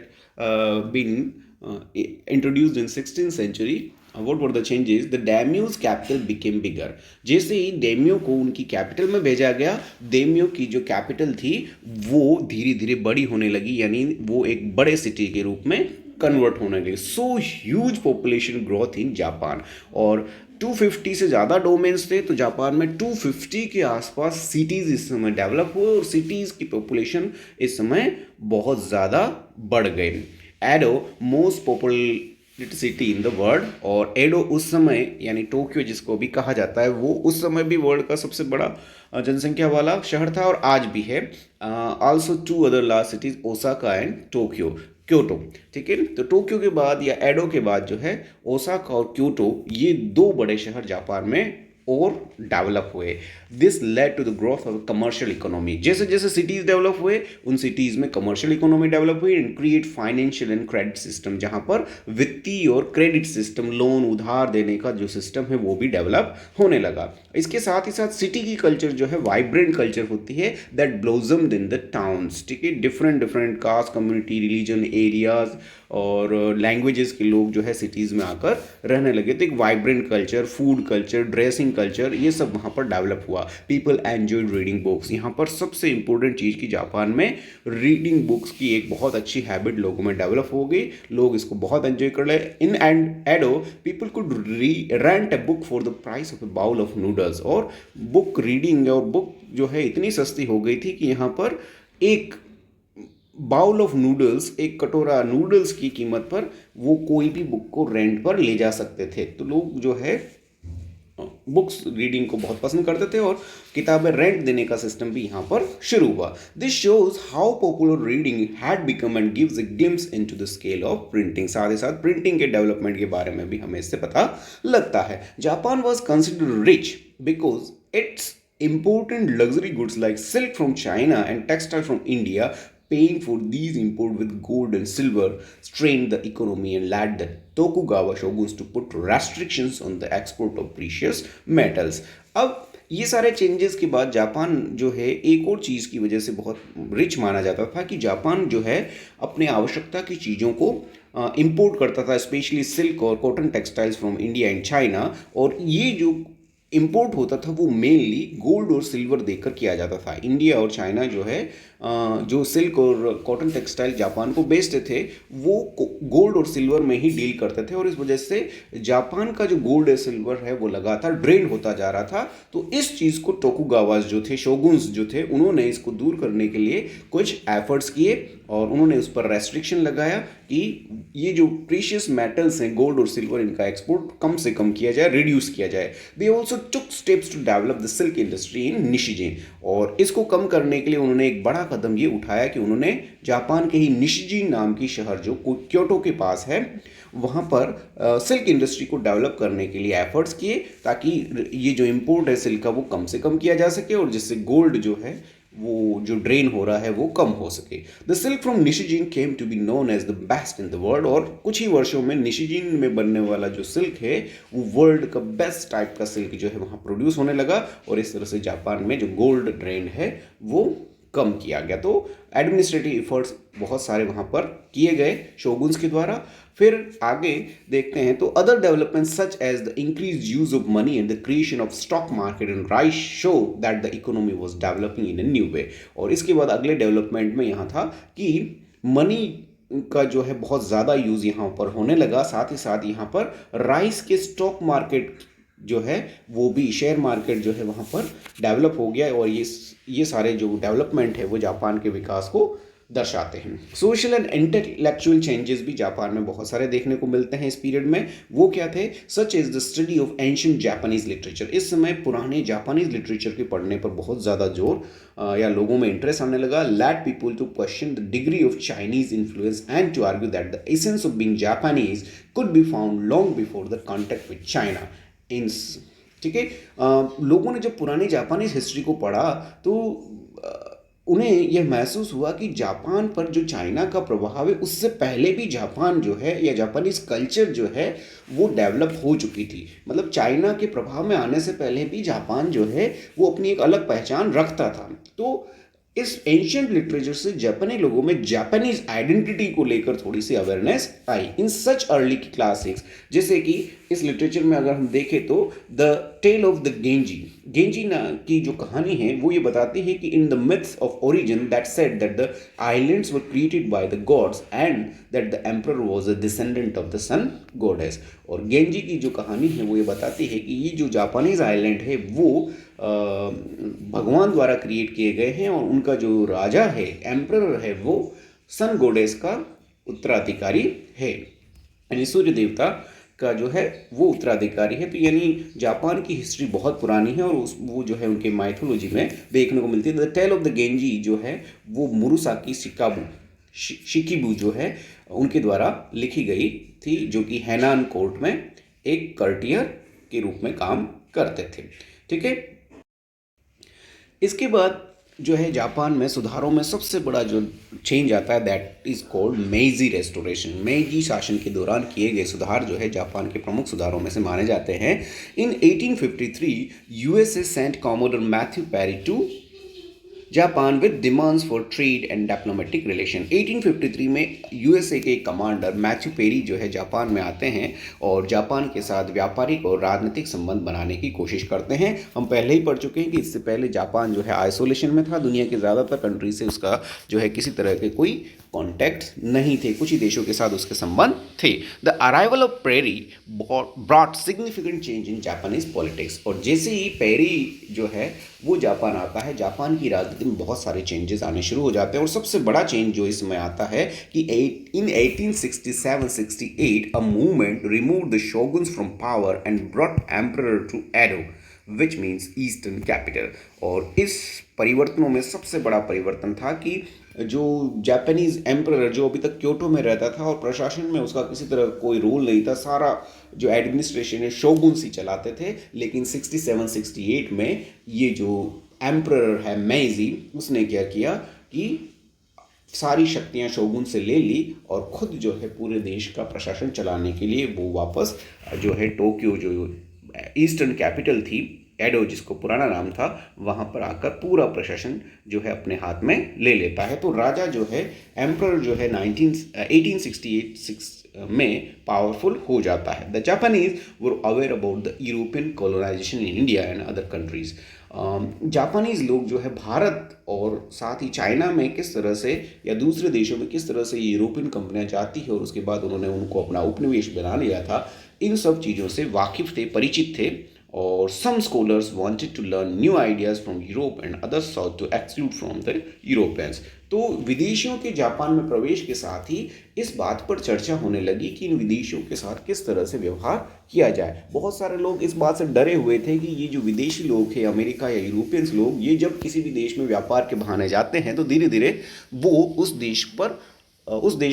been introduced in 16th century. What were the changes? The daimyo's capital became bigger. जैसे ही daimyo को उनकी capital में भेजा गया, daimyo की जो capital थी वो धीरे धीरे बड़ी होने लगी, यानी वो एक बड़े सिटी के रूप में कन्वर्ट होने लगी। So huge population growth in Japan, और 250 से ज़्यादा डोमेन्स थे, तो जापान में 250 के आसपास सिटीज़ इस समय डेवलप हुए और सिटीज़ की पॉपुलेशन इस समय बहुत ज़्यादा बढ़ गई। Edo most populated city in the world, और एडो उस समय यानी टोक्यो जिसको भी कहा जाता है, वो उस समय भी वर्ल्ड का सबसे बड़ा जनसंख्या वाला शहर था और आज भी है। Also 2 other large cities, Osaka and Tokyo, Kyoto. ठीक है, तो टोक्यो के बाद या एडो के बाद जो है ओसाका और क्योटो, ये 2 बड़े शहर जापान में और डेवलप हुए। This led to the growth of commercial economy. जैसे जैसे सिटीज़ डेवलप हुए उन सिटीज़ में कमर्शियल इकोनॉमी डेवलप हुई and create financial and credit system, जहाँ पर वित्तीय और क्रेडिट सिस्टम, लोन उधार देने का जो सिस्टम है वो भी डेवलप होने लगा। इसके साथ ही साथ सिटी की कल्चर जो है वाइब्रेंट कल्चर होती है, दैट ब्लोजम्ड इन द टाउन्स। ठीक है, different different caste, community, religion, areas और लैंग्वेजेस के लोग जो है सिटीज़ में आकर रहने लगे। तो एक vibrant culture, food culture, dressing culture, ये सब वहाँ पर डेवलप हुआ। People enjoyed reading books. यहाँ पर सबसे इंपॉर्टेंट चीज़ की जापान में रीडिंग बुक्स की एक बहुत अच्छी हैबिट लोगों में डेवलप हो गई, लोग इसको बहुत एंजॉय कर रहे। In and Edo people could rent a book for the price of a bowl of noodles, और बुक रीडिंग और बुक जो है इतनी सस्ती हो गई थी कि यहाँ पर एक बाउल ऑफ नूडल्स, एक कटोरा नूडल्स की कीमत पर वो कोई भी बुक को रेंट पर ले जा सकते थे। तो लोग जो है बुक्स रीडिंग को बहुत पसंद करते थे और किताबें रेंट देने का सिस्टम भी यहाँ पर शुरू हुआ। This shows how popular reading had become and gives a glimpse into the scale of printing. साथ ही साथ प्रिंटिंग के डेवलपमेंट के बारे में भी हमें इससे पता लगता है। Japan was considered rich because it's important luxury goods like silk from China and textile from India, paying for these import with gold and silver strained the economy and led the Tokugawa shoguns to put restrictions on the export of precious metals. अब ये सारे changes के बाद Japan जो है एक और चीज़ की वजह से बहुत रिच माना जाता था कि जापान जो है अपने आवश्यकता की चीज़ों को इंपोर्ट करता था, स्पेशली सिल्क और cotton textiles from India and China. और ये जो इंपोर्ट होता था वो मेनली गोल्ड और सिल्वर देकर किया जाता था। इंडिया और चाइना जो है जो सिल्क और कॉटन टेक्सटाइल जापान को बेचते थे वो गोल्ड और सिल्वर में ही डील करते थे, और इस वजह से जापान का जो गोल्ड और सिल्वर है वो लगातार ड्रेन होता जा रहा था। तो इस चीज़ को टोकुगावास जो थे, शोगुन्स जो थे, उन्होंने इसको दूर करने के लिए कुछ एफर्ट्स किए और उन्होंने उस पर रेस्ट्रिक्शन लगाया कि ये जो प्रीशियस मेटल्स हैं गोल्ड और सिल्वर, इनका एक्सपोर्ट कम से कम किया जाए, रिड्यूस किया जाए। They also took steps to develop the silk industry in Nishijin, और इसको कम करने के लिए उन्होंने एक बड़ा कदम ये उठाया कि उन्होंने जापान के ही निशिजिन नाम की शहर जो क्योटो के पास है वहाँ पर सिल्क इंडस्ट्री को डेवलप करने के लिए एफर्ट्स किए, ताकि ये जो इम्पोर्ट है सिल्क का वो कम से कम किया जा सके और जिससे गोल्ड जो है वो जो ड्रेन हो रहा है वो कम हो सके। The silk from Nishijin came to be known as the best in the world, और कुछ ही वर्षों में निशिजिन में बनने वाला जो सिल्क है वो वर्ल्ड का बेस्ट टाइप का सिल्क जो है वहाँ प्रोड्यूस होने लगा, और इस तरह से जापान में जो गोल्ड ड्रेन है वो कम किया गया। तो एडमिनिस्ट्रेटिव एफर्ट्स बहुत सारे वहाँ पर किए गए शोगुन्स के द्वारा। फिर आगे देखते हैं तो other development such as the increase use of money and the creation of stock market and rice show that the economy was developing in a new way. और इसके बाद अगले डेवलपमेंट में यहाँ था कि मनी का जो है बहुत ज़्यादा यूज़ यहाँ पर होने लगा, साथ ही साथ यहाँ पर राइस के स्टॉक मार्केट जो है वो भी, शेयर मार्केट जो है वहाँ पर डेवलप हो गया, और ये सारे जो डेवलपमेंट है वो जापान के विकास को दर्शाते हैं। सोशल एंड इंटेलेक्चुअल चेंजेस भी जापान में बहुत सारे देखने को मिलते हैं इस पीरियड में। वो क्या थे? सच is the study of ancient Japanese literature. इस समय पुराने जापानीज लिटरेचर के पढ़ने पर बहुत ज़्यादा जोर या लोगों में इंटरेस्ट आने लगा। Led people to question the degree of Chinese influence and to argue that the essence of being Japanese could be found long before the contact with China. ठीक है, लोगों ने जब पुरानी जापानीज हिस्ट्री को पढ़ा तो उन्हें यह महसूस हुआ कि जापान पर जो चाइना का प्रभाव है उससे पहले भी जापान जो है या जापानीज कल्चर जो है वो डेवलप हो चुकी थी। मतलब चाइना के प्रभाव में आने से पहले भी जापान जो है वो अपनी एक अलग पहचान रखता था। तो इस एंशिएंट लिटरेचर से जापानी लोगों में जापानीज आइडेंटिटी को लेकर थोड़ी सी अवेयरनेस आई इन सच अर्ली क्लासिक्स। जैसे कि इस लिटरेचर में अगर हम देखें तो द टेल ऑफ द गेंजी ना की जो कहानी है वो ये बताती है कि in the myths of origin that said that the islands were created by the gods and that the emperor was a descendant of the sun goddess. और गेंजी की जो कहानी है वो ये बताती है कि ये जो जापानीज आइलैंड है वो भगवान द्वारा क्रिएट किए गए हैं, और उनका जो राजा है, एम्परर है, वो सन गॉडेस का उत्तराधिकारी है, यानी सूर्य देवता का जो है वो उत्तराधिकारी है। तो यानी जापान की हिस्ट्री बहुत पुरानी है, और वो जो है उनके माइथोलॉजी में देखने को मिलती है। द टेल ऑफ द गेंजी जो है वो मुरुसाकी शिकिबू जो है उनके द्वारा लिखी गई थी, जो कि हैनान कोर्ट में एक कर्टियर के रूप में काम करते थे। ठीक है, इसके बाद जो है जापान में सुधारों में सबसे बड़ा जो चेंज आता है that is called Meiji restoration. Meiji शासन के दौरान किए गए सुधार जो है जापान के प्रमुख सुधारों में से माने जाते हैं। In 1853 USA sent commodore Matthew Perry to Japan with demands for trade and diplomatic relation. 1853 में यूएसए के कमांडर मैथ्यू पेरी जो है जापान में आते हैं और जापान के साथ व्यापारिक और राजनीतिक संबंध बनाने की कोशिश करते हैं। हम पहले ही पढ़ चुके हैं कि इससे पहले जापान जो है आइसोलेशन में था, दुनिया के ज़्यादातर कंट्री से उसका जो है किसी तरह के कोई कॉन्टैक्ट नहीं थे, कुछ ही देशों के साथ उसके संबंध थे। The arrival of Perry brought significant change in Japanese politics. और जैसे ही पेरी जो है वो जापान आता है, जापान की राजनीति में बहुत सारे चेंजेस आने शुरू हो जाते हैं। और सबसे बड़ा चेंज जो इसमें आता है कि in 1867-68 a movement remove the shoguns from power and brought emperor to Edo which means eastern capital. और इस परिवर्तनों में सबसे बड़ा परिवर्तन था कि जो जापानीज एम्परर जो अभी तक क्योटो में रहता था और प्रशासन में उसका किसी तरह कोई रोल नहीं था, सारा जो एडमिनिस्ट्रेशन है शोगुन्स ही चलाते थे। लेकिन 67-68 में ये जो एम्परर है मेइजी, उसने क्या किया कि सारी शक्तियां शोगुन से ले ली और खुद जो है पूरे देश का प्रशासन चलाने के लिए वो वापस जो है टोक्यो जो ईस्टर्न कैपिटल थी एडो जिसको पुराना नाम था, वहाँ पर आकर पूरा प्रशासन जो है अपने हाथ में ले लेता है। तो राजा जो है, एम्परर जो है 1868 में पावरफुल हो जाता है। The Japanese were aware about the European colonization in India and other countries. Japanese लोग जो है भारत और साथ ही चाइना में किस तरह से या दूसरे देशों में किस तरह से यूरोपियन कंपनियां जाती है और उसके बाद उन्होंने उनको अपना उपनिवेश बना लिया था, इन सब चीज़ों से वाकिफ थे, परिचित थे। और some scholars wanted to learn new ideas from Europe and others sought to exclude from the Europeans. तो विदेशियों के जापान में प्रवेश के साथ ही इस बात पर चर्चा होने लगी कि इन विदेशियों के साथ किस तरह से व्यवहार किया जाए। बहुत सारे लोग इस बात से डरे हुए थे कि ये जो विदेशी लोग हैं, अमेरिका या यूरोपियंस लोग, ये जब किसी भी देश में व्यापार के बहाने जाते हैं तो धीरे धीरे वो उस देश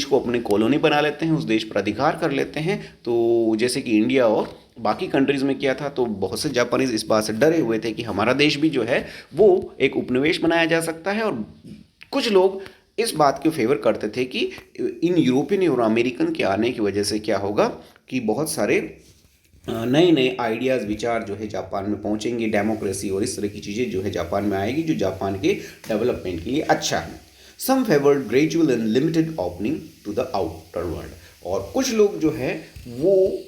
को अपनी कॉलोनी बना लेते हैं, उस देश पर अधिकार कर लेते हैं। तो जैसे कि इंडिया और बाकी कंट्रीज़ में किया था, तो बहुत से जापानीज़ इस बात से डरे हुए थे कि हमारा देश भी जो है वो एक उपनिवेश बनाया जा सकता है। और कुछ लोग इस बात के फेवर करते थे कि इन यूरोपियन और अमेरिकन के आने की वजह से क्या होगा कि बहुत सारे नए नए आइडियाज़, विचार जो है जापान में पहुंचेंगे, डेमोक्रेसी और इस तरह की चीज़ें जो है जापान में आएगी, जो जापान के डेवलपमेंट के लिए अच्छा है। Some favoured gradual and limited opening to the outer world. और कुछ लोग जो है वो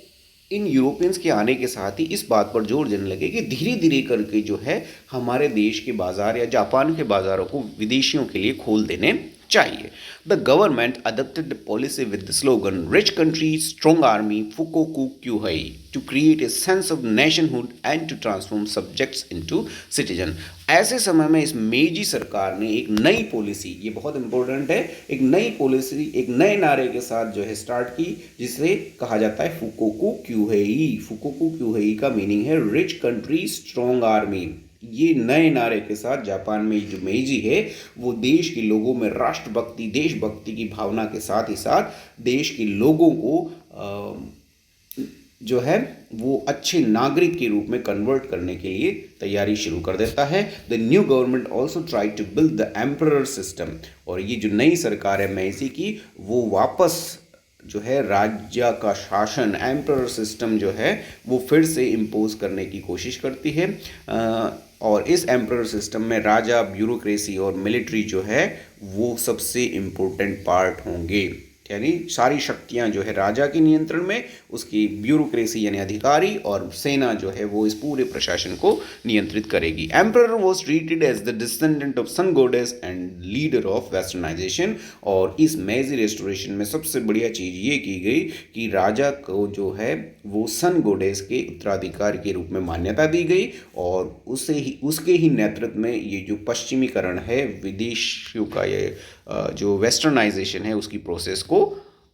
इन यूरोपियंस के आने के साथ ही इस बात पर जोर देने लगे कि धीरे धीरे करके जो है हमारे देश के बाज़ार या जापान के बाज़ारों को विदेशियों के लिए खोल देने चाहिए। The government adopted the policy with the slogan rich country strong army fukoku kyohei to create a sense of nationhood and to transform subjects into citizen. ऐसे समय में इस मेजी सरकार ने एक नई पॉलिसी, ये बहुत इंपॉर्टेंट है, एक नई पॉलिसी एक नए नारे के साथ जो है स्टार्ट की, जिसे कहा जाता है फुकोकू क्यूहेई। फुकोकू क्यूहेई का मीनिंग है रिच कंट्री स्ट्रॉन्ग आर्मी। ये नए नारे के साथ जापान में जो मेजी है वो देश के लोगों में राष्ट्रभक्ति, देशभक्ति की भावना के साथ ही साथ देश के लोगों को जो है वो अच्छे नागरिक के रूप में कन्वर्ट करने के लिए तैयारी शुरू कर देता है। The new government also try to build the emperor system. और ये जो नई सरकार है मेजी की, वो वापस जो है राज्य का शासन, एम्परर सिस्टम जो है वो फिर से इम्पोज करने की कोशिश करती है। और इस एम्परर सिस्टम में राजा, ब्यूरोक्रेसी और मिलिट्री जो है वो सबसे इम्पोर्टेंट पार्ट होंगे। यानी सारी शक्तियां जो है राजा के नियंत्रण में, उसकी ब्यूरोक्रेसी यानी अधिकारी और सेना जो है वो इस पूरे प्रशासन को नियंत्रित करेगी। Emperor was treated as the descendant of sun goddess and leader of westernization. और इस मेजी रेस्टोरेशन में सबसे बढ़िया चीज़ ये की गई कि राजा को जो है वो सन गॉडेस के उत्तराधिकारी के रूप में मान्यता दी गई और उसके ही नेतृत्व में ये जो पश्चिमीकरण है, विदेशियों का ये जो वेस्टर्नाइजेशन है उसकी प्रोसेस को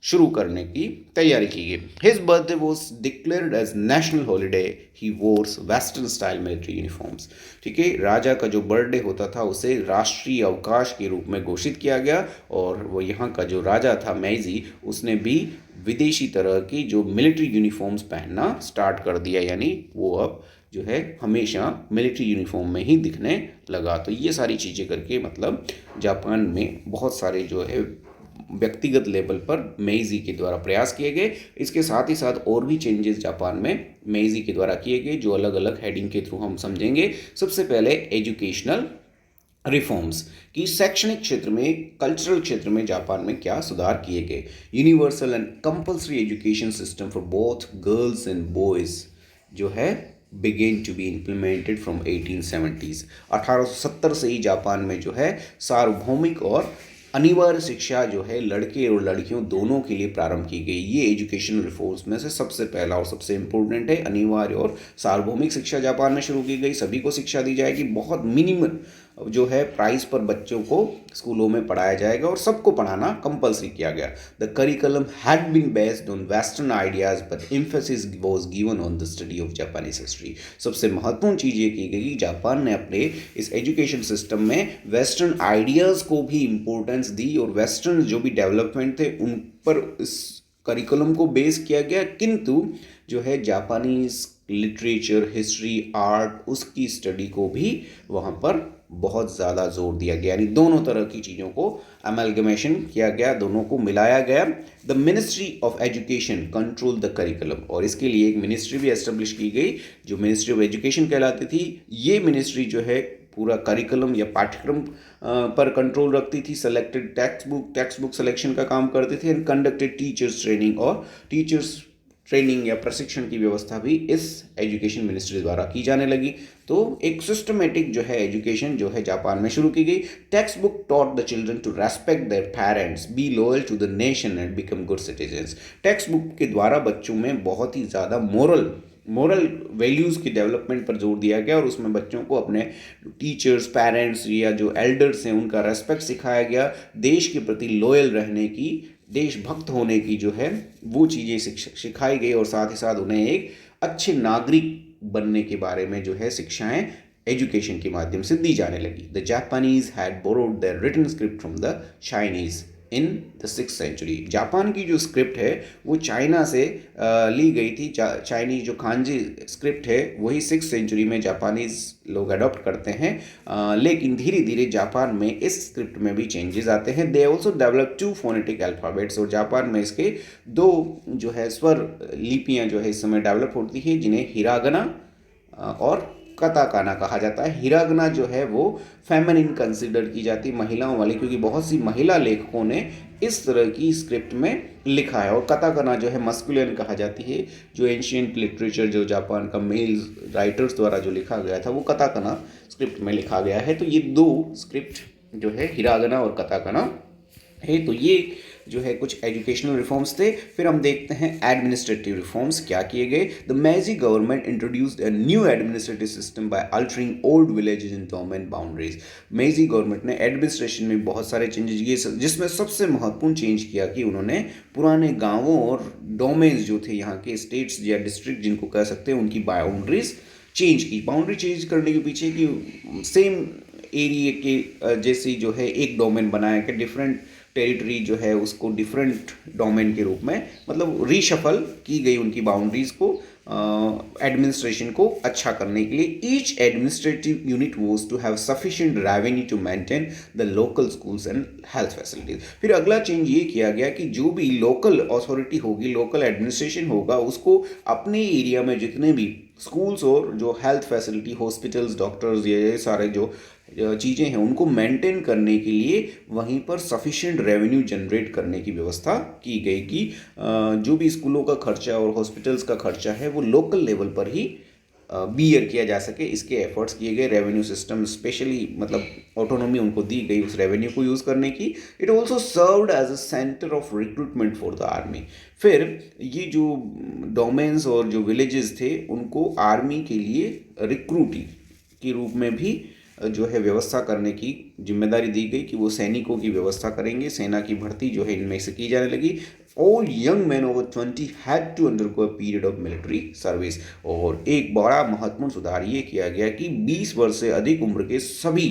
शुरू करने की तैयारी की गई। His birthday was declared as national holiday. He wears western style military uniforms. ठीक है, राजा का जो बर्थडे होता था उसे राष्ट्रीय अवकाश के रूप में घोषित किया गया। और वो यहाँ का जो राजा था मेजी, उसने भी विदेशी तरह की जो मिलिट्री यूनिफॉर्म्स पहनना स्टार्ट कर दिया, यानी वो अब जो है हमेशा मिलिट्री यूनिफॉर्म में ही दिखने लगा। तो ये सारी चीज़ें करके मतलब जापान में बहुत सारे जो है व्यक्तिगत लेवल पर मेइजी के द्वारा प्रयास किए गए। इसके साथ ही साथ और भी चेंजेस जापान में मेइजी के द्वारा किए गए, जो अलग अलग हेडिंग के थ्रू हम समझेंगे। सबसे पहले एजुकेशनल रिफॉर्म्स कि शैक्षणिक क्षेत्र में, कल्चरल क्षेत्र में जापान में क्या सुधार किए गए। Universal and compulsory education system for both girls and boys जो है began to be implemented from 1870s। 1870 से ही जापान में जो है सार्वभौमिक और अनिवार्य शिक्षा जो है लड़के और लड़कियों दोनों के लिए प्रारंभ की गई। ये एजुकेशनल रिफॉर्म्स में से सबसे पहला और सबसे इम्पोर्टेंट है। अनिवार्य और सार्वभौमिक शिक्षा जापान में शुरू की गई, सभी को शिक्षा दी जाएगी। बहुत मिनिमम जो है प्राइस पर बच्चों को स्कूलों में पढ़ाया जाएगा और सबको पढ़ाना कंपलसरी किया गया। The curriculum had been based on western ideas but emphasis was given on the study of Japanese history. सबसे महत्वपूर्ण चीज़ ये की गई, जापान ने अपने इस एजुकेशन सिस्टम में वेस्टर्न आइडियाज़ को भी इम्पोर्टेंस दी और वेस्टर्न जो भी डेवलपमेंट थे उन पर इस करिकुलम को बेस किया गया। किंतु जो है जापानीज लिटरेचर, हिस्ट्री, आर्ट, उसकी स्टडी को भी वहाँ पर बहुत ज़्यादा जोर दिया गया, यानी दोनों तरह की चीज़ों को अमेलगमेशन किया गया, दोनों को मिलाया गया। The ministry of education control the curriculum, और इसके लिए एक मिनिस्ट्री भी एस्टेब्लिश की गई जो मिनिस्ट्री ऑफ एजुकेशन कहलाती थी। ये मिनिस्ट्री जो है पूरा करिकुलम या पाठ्यक्रम पर कंट्रोल रखती थी, सेलेक्टेड टेक्स्ट बुक सिलेक्शन का काम करती थी, एंड कंडक्टेड टीचर्स ट्रेनिंग, और टीचर्स ट्रेनिंग या प्रशिक्षण की व्यवस्था भी इस एजुकेशन मिनिस्ट्री द्वारा की जाने लगी। तो एक सिस्टमेटिक जो है एजुकेशन जो है जापान में शुरू की गई। Text book taught the children to respect their parents, be loyal to the nation and become good citizens. Text book के द्वारा बच्चों में बहुत ही ज़्यादा मोरल वैल्यूज़ की डेवलपमेंट पर जोर दिया गया, और उसमें बच्चों को अपने टीचर्स, पेरेंट्स या जो एल्डर्स हैं उनका रेस्पेक्ट सिखाया गया, देश के प्रति लॉयल रहने की, देशभक्त होने की जो है वो चीज़ें सिखाई गई, और साथ ही साथ उन्हें एक अच्छे नागरिक बनने के बारे में जो है शिक्षाएं एजुकेशन के माध्यम से दी जाने लगी। The Japanese had borrowed their written script from the Chinese in the 6th century. Japan की जो स्क्रिप्ट है वो चाइना से ली गई थी। चाइनीज जो खांजी स्क्रिप्ट है वही 6th सेंचुरी में जापानीज लोग अडॉप्ट करते हैं, लेकिन धीरे धीरे जापान में इस स्क्रिप्ट में भी चेंजेस आते हैं। They also develop 2 phonetic alphabets, और जापान में इसके 2 जो है स्वर लिपियाँ जो है इस समय डेवलप होती हैं, जिन्हें हिरागना और कताकाना कहा जाता है। हिरागना जो है वो फेमिनिन कंसिडर की जाती, महिलाओं वाली, क्योंकि बहुत सी महिला लेखकों ने इस तरह की स्क्रिप्ट में लिखा है, और कताकाना जो है मस्कुलिन कहा जाती है। जो एंशिएंट लिटरेचर जो जापान का मेल राइटर्स द्वारा जो लिखा गया था वो कताकाना स्क्रिप्ट में लिखा गया है। तो ये 2 स्क्रिप्ट जो है हिरागना और कताकाना है। तो ये जो है कुछ एजुकेशनल रिफॉर्म्स थे। फिर हम देखते हैं एडमिनिस्ट्रेटिव रिफॉर्म्स क्या किए गए। The Meiji government introduced a new administrative system by altering old villages in domain boundaries. मेजी गवर्नमेंट ने एडमिनिस्ट्रेशन में बहुत सारे चेंजेस किए, जिसमें सबसे महत्वपूर्ण चेंज किया कि उन्होंने पुराने गाँवों और डोमेन्स जो थे, यहाँ के स्टेट्स या डिस्ट्रिक्ट जिनको कह सकते हैं, उनकी बाउंड्रीज चेंज की। बाउंड्री चेंज करने के पीछे कि सेम एरिया के जैसी जो है एक डोमेन बनाया कि डिफरेंट टेरिटरी जो है उसको डिफरेंट डोमेन के रूप में, मतलब रीशफल की गई उनकी बाउंड्रीज को, एडमिनिस्ट्रेशन को अच्छा करने के लिए। Each administrative unit was to have sufficient revenue to maintain the local schools and health facilities. फिर अगला चेंज ये किया गया कि जो भी लोकल अथॉरिटी होगी, लोकल एडमिनिस्ट्रेशन होगा, उसको अपने एरिया में जितने भी स्कूल्स और जो हेल्थ फैसिलिटी, हॉस्पिटल्स, डॉक्टर्स, ये सारे जो चीज़ें हैं उनको मेंटेन करने के लिए वहीं पर सफिशिएंट रेवेन्यू जनरेट करने की व्यवस्था की गई कि जो भी स्कूलों का खर्चा और हॉस्पिटल्स का खर्चा है वो लोकल लेवल पर ही बियर किया जा सके, इसके एफर्ट्स किए गए। रेवेन्यू सिस्टम स्पेशली, मतलब ऑटोनॉमी उनको दी गई उस रेवेन्यू को यूज़ करने की। It also served as a centre of recruitment for the army. फिर ये जो डोमेन्स और जो विलेजेस थे उनको आर्मी के लिए रिक्रूटी के रूप में भी जो है व्यवस्था करने की जिम्मेदारी दी गई कि वो सैनिकों की व्यवस्था करेंगे। सेना की भर्ती जो है इनमें से की जाने लगी। All young man over 20 had to undergo a period of military service. और एक बड़ा महत्वपूर्ण सुधार ये किया गया कि 20 वर्ष से अधिक उम्र के सभी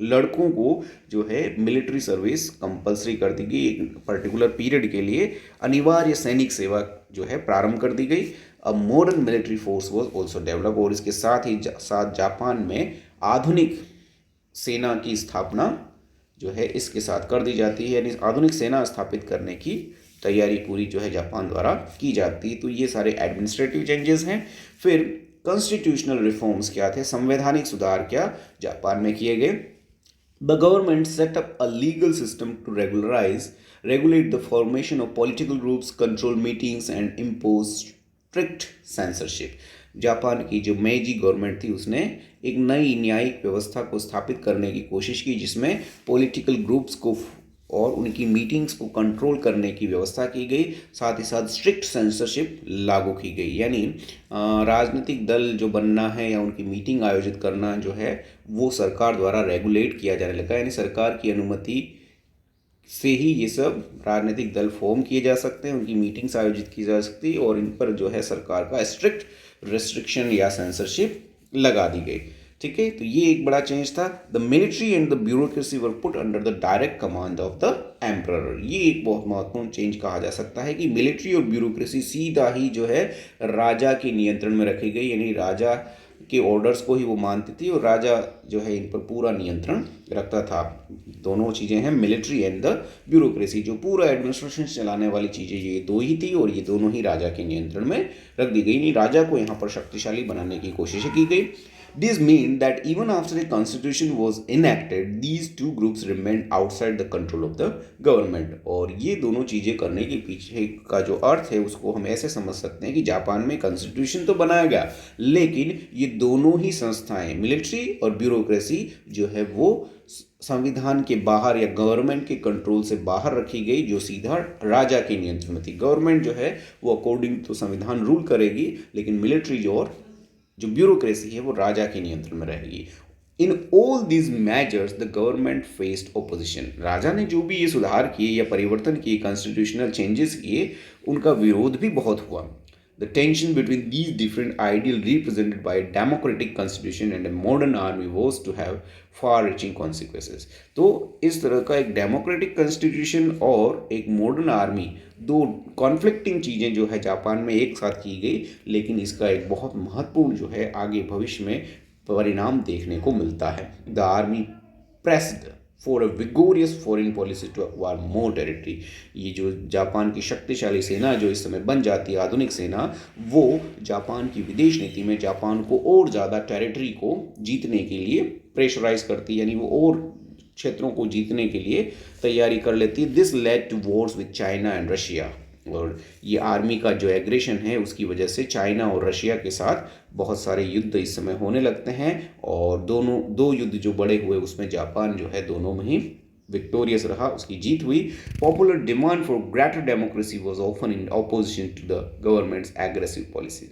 लड़कों को जो है मिलिट्री सर्विस कंपलसरी कर दी गई। एक पर्टिकुलर पीरियड के लिए अनिवार्य सैनिक सेवा जो है प्रारंभ कर दी गई। A modern military force was also develop, और इसके साथ ही साथ जापान में आधुनिक सेना की स्थापना जो है इसके साथ कर दी जाती है, यानी आधुनिक सेना स्थापित करने की तैयारी पूरी जो है जापान द्वारा की जाती है। तो ये सारे एडमिनिस्ट्रेटिव चेंजेस हैं। फिर कॉन्स्टिट्यूशनल रिफॉर्म्स क्या थे, संवैधानिक सुधार क्या जापान में किए गए। The government set up a legal system to regulate the formation of political groups, control meetings and impose strict censorship। Japan की जो मेजी गवर्नमेंट थी उसने एक नई न्यायिक व्यवस्था को स्थापित करने की कोशिश की, जिसमें पॉलिटिकल ग्रुप्स को और उनकी मीटिंग्स को कंट्रोल करने की व्यवस्था की गई। साथ ही साथ स्ट्रिक्ट सेंसरशिप लागू की गई, यानी राजनीतिक दल जो बनना है या उनकी मीटिंग आयोजित करना जो है वो सरकार द्वारा रेगुलेट किया जाने लगा, यानी सरकार की अनुमति से ही ये सब राजनीतिक दल फॉर्म किए जा सकते हैं, उनकी मीटिंग्स आयोजित की जा सकती है, और इन पर जो है सरकार का स्ट्रिक्ट रिस्ट्रिक्शन या सेंसरशिप लगा दी गई। ठीक है, तो ये एक बड़ा चेंज था। The military and the bureaucracy were put under the direct command of the emperor. ये एक बहुत महत्वपूर्ण चेंज कहा जा सकता है कि मिलिट्री और ब्यूरोक्रेसी सीधा ही जो है राजा के नियंत्रण में रखी गई, यानी राजा के ऑर्डर्स को ही वो मानती थी और राजा जो है इन पर पूरा नियंत्रण रखता था। दोनों चीज़ें हैं, मिलिट्री एंड द ब्यूरोक्रेसी, जो पूरा एडमिनिस्ट्रेशन चलाने वाली चीज़ें ये दो ही थी और ये दोनों ही राजा के नियंत्रण में रख दी गई। नहीं, राजा को यहाँ पर शक्तिशाली बनाने की कोशिश की गई। This means that even after a constitution was enacted, these two groups remained outside the control of the government। और ये दोनों चीज़ें करने के पीछे का जो अर्थ है उसको हम ऐसे समझ सकते हैं कि जापान में कॉन्स्टिट्यूशन तो बनाया गया, लेकिन ये दोनों ही संस्थाएं, मिलिट्री और ब्यूरोक्रेसी जो है वो संविधान के बाहर या गवर्नमेंट के कंट्रोल से बाहर रखी गई, जो सीधा राजा के नियंत्रण में थी। गवर्नमेंट जो है वो अकॉर्डिंग टू संविधान रूल करेगी, लेकिन मिलिट्री जो ब्यूरोक्रेसी है वो राजा के नियंत्रण में रहेगी। In all these measures the government faced opposition. राजा ने जो भी ये सुधार किए या परिवर्तन किए, कॉन्स्टिट्यूशनल चेंजेस किए, उनका विरोध भी बहुत हुआ। The tension between these different ideals represented by a democratic constitution and a modern army was to have far-reaching consequences। तो इस तरह का एक डेमोक्रेटिक कॉन्स्टिट्यूशन और एक मॉडर्न आर्मी, दो कॉन्फ्लिक्टिंग चीज़ें जो है जापान में एक साथ की गई, लेकिन इसका एक बहुत महत्वपूर्ण जो है आगे भविष्य में परिणाम देखने को मिलता है। The army pressed for a vigorous foreign policy to acquire more territory. ये जो जापान की शक्तिशाली सेना जो इस समय बन जाती है, आधुनिक सेना, वो जापान की विदेश नीति में जापान को और ज़्यादा टेरिटरी को जीतने के लिए प्रेशराइज करती है, यानी वो और क्षेत्रों को जीतने के लिए तैयारी कर लेती है। This led to wars with China and Russia. और ये आर्मी का जो एग्रेशन है उसकी वजह से चाइना और रशिया के साथ बहुत सारे युद्ध इस समय होने लगते हैं, और दो युद्ध जो बड़े हुए उसमें जापान जो है दोनों में ही विक्टोरियस रहा, उसकी जीत हुई। Popular demand for greater democracy was often in opposition to the government's aggressive policy.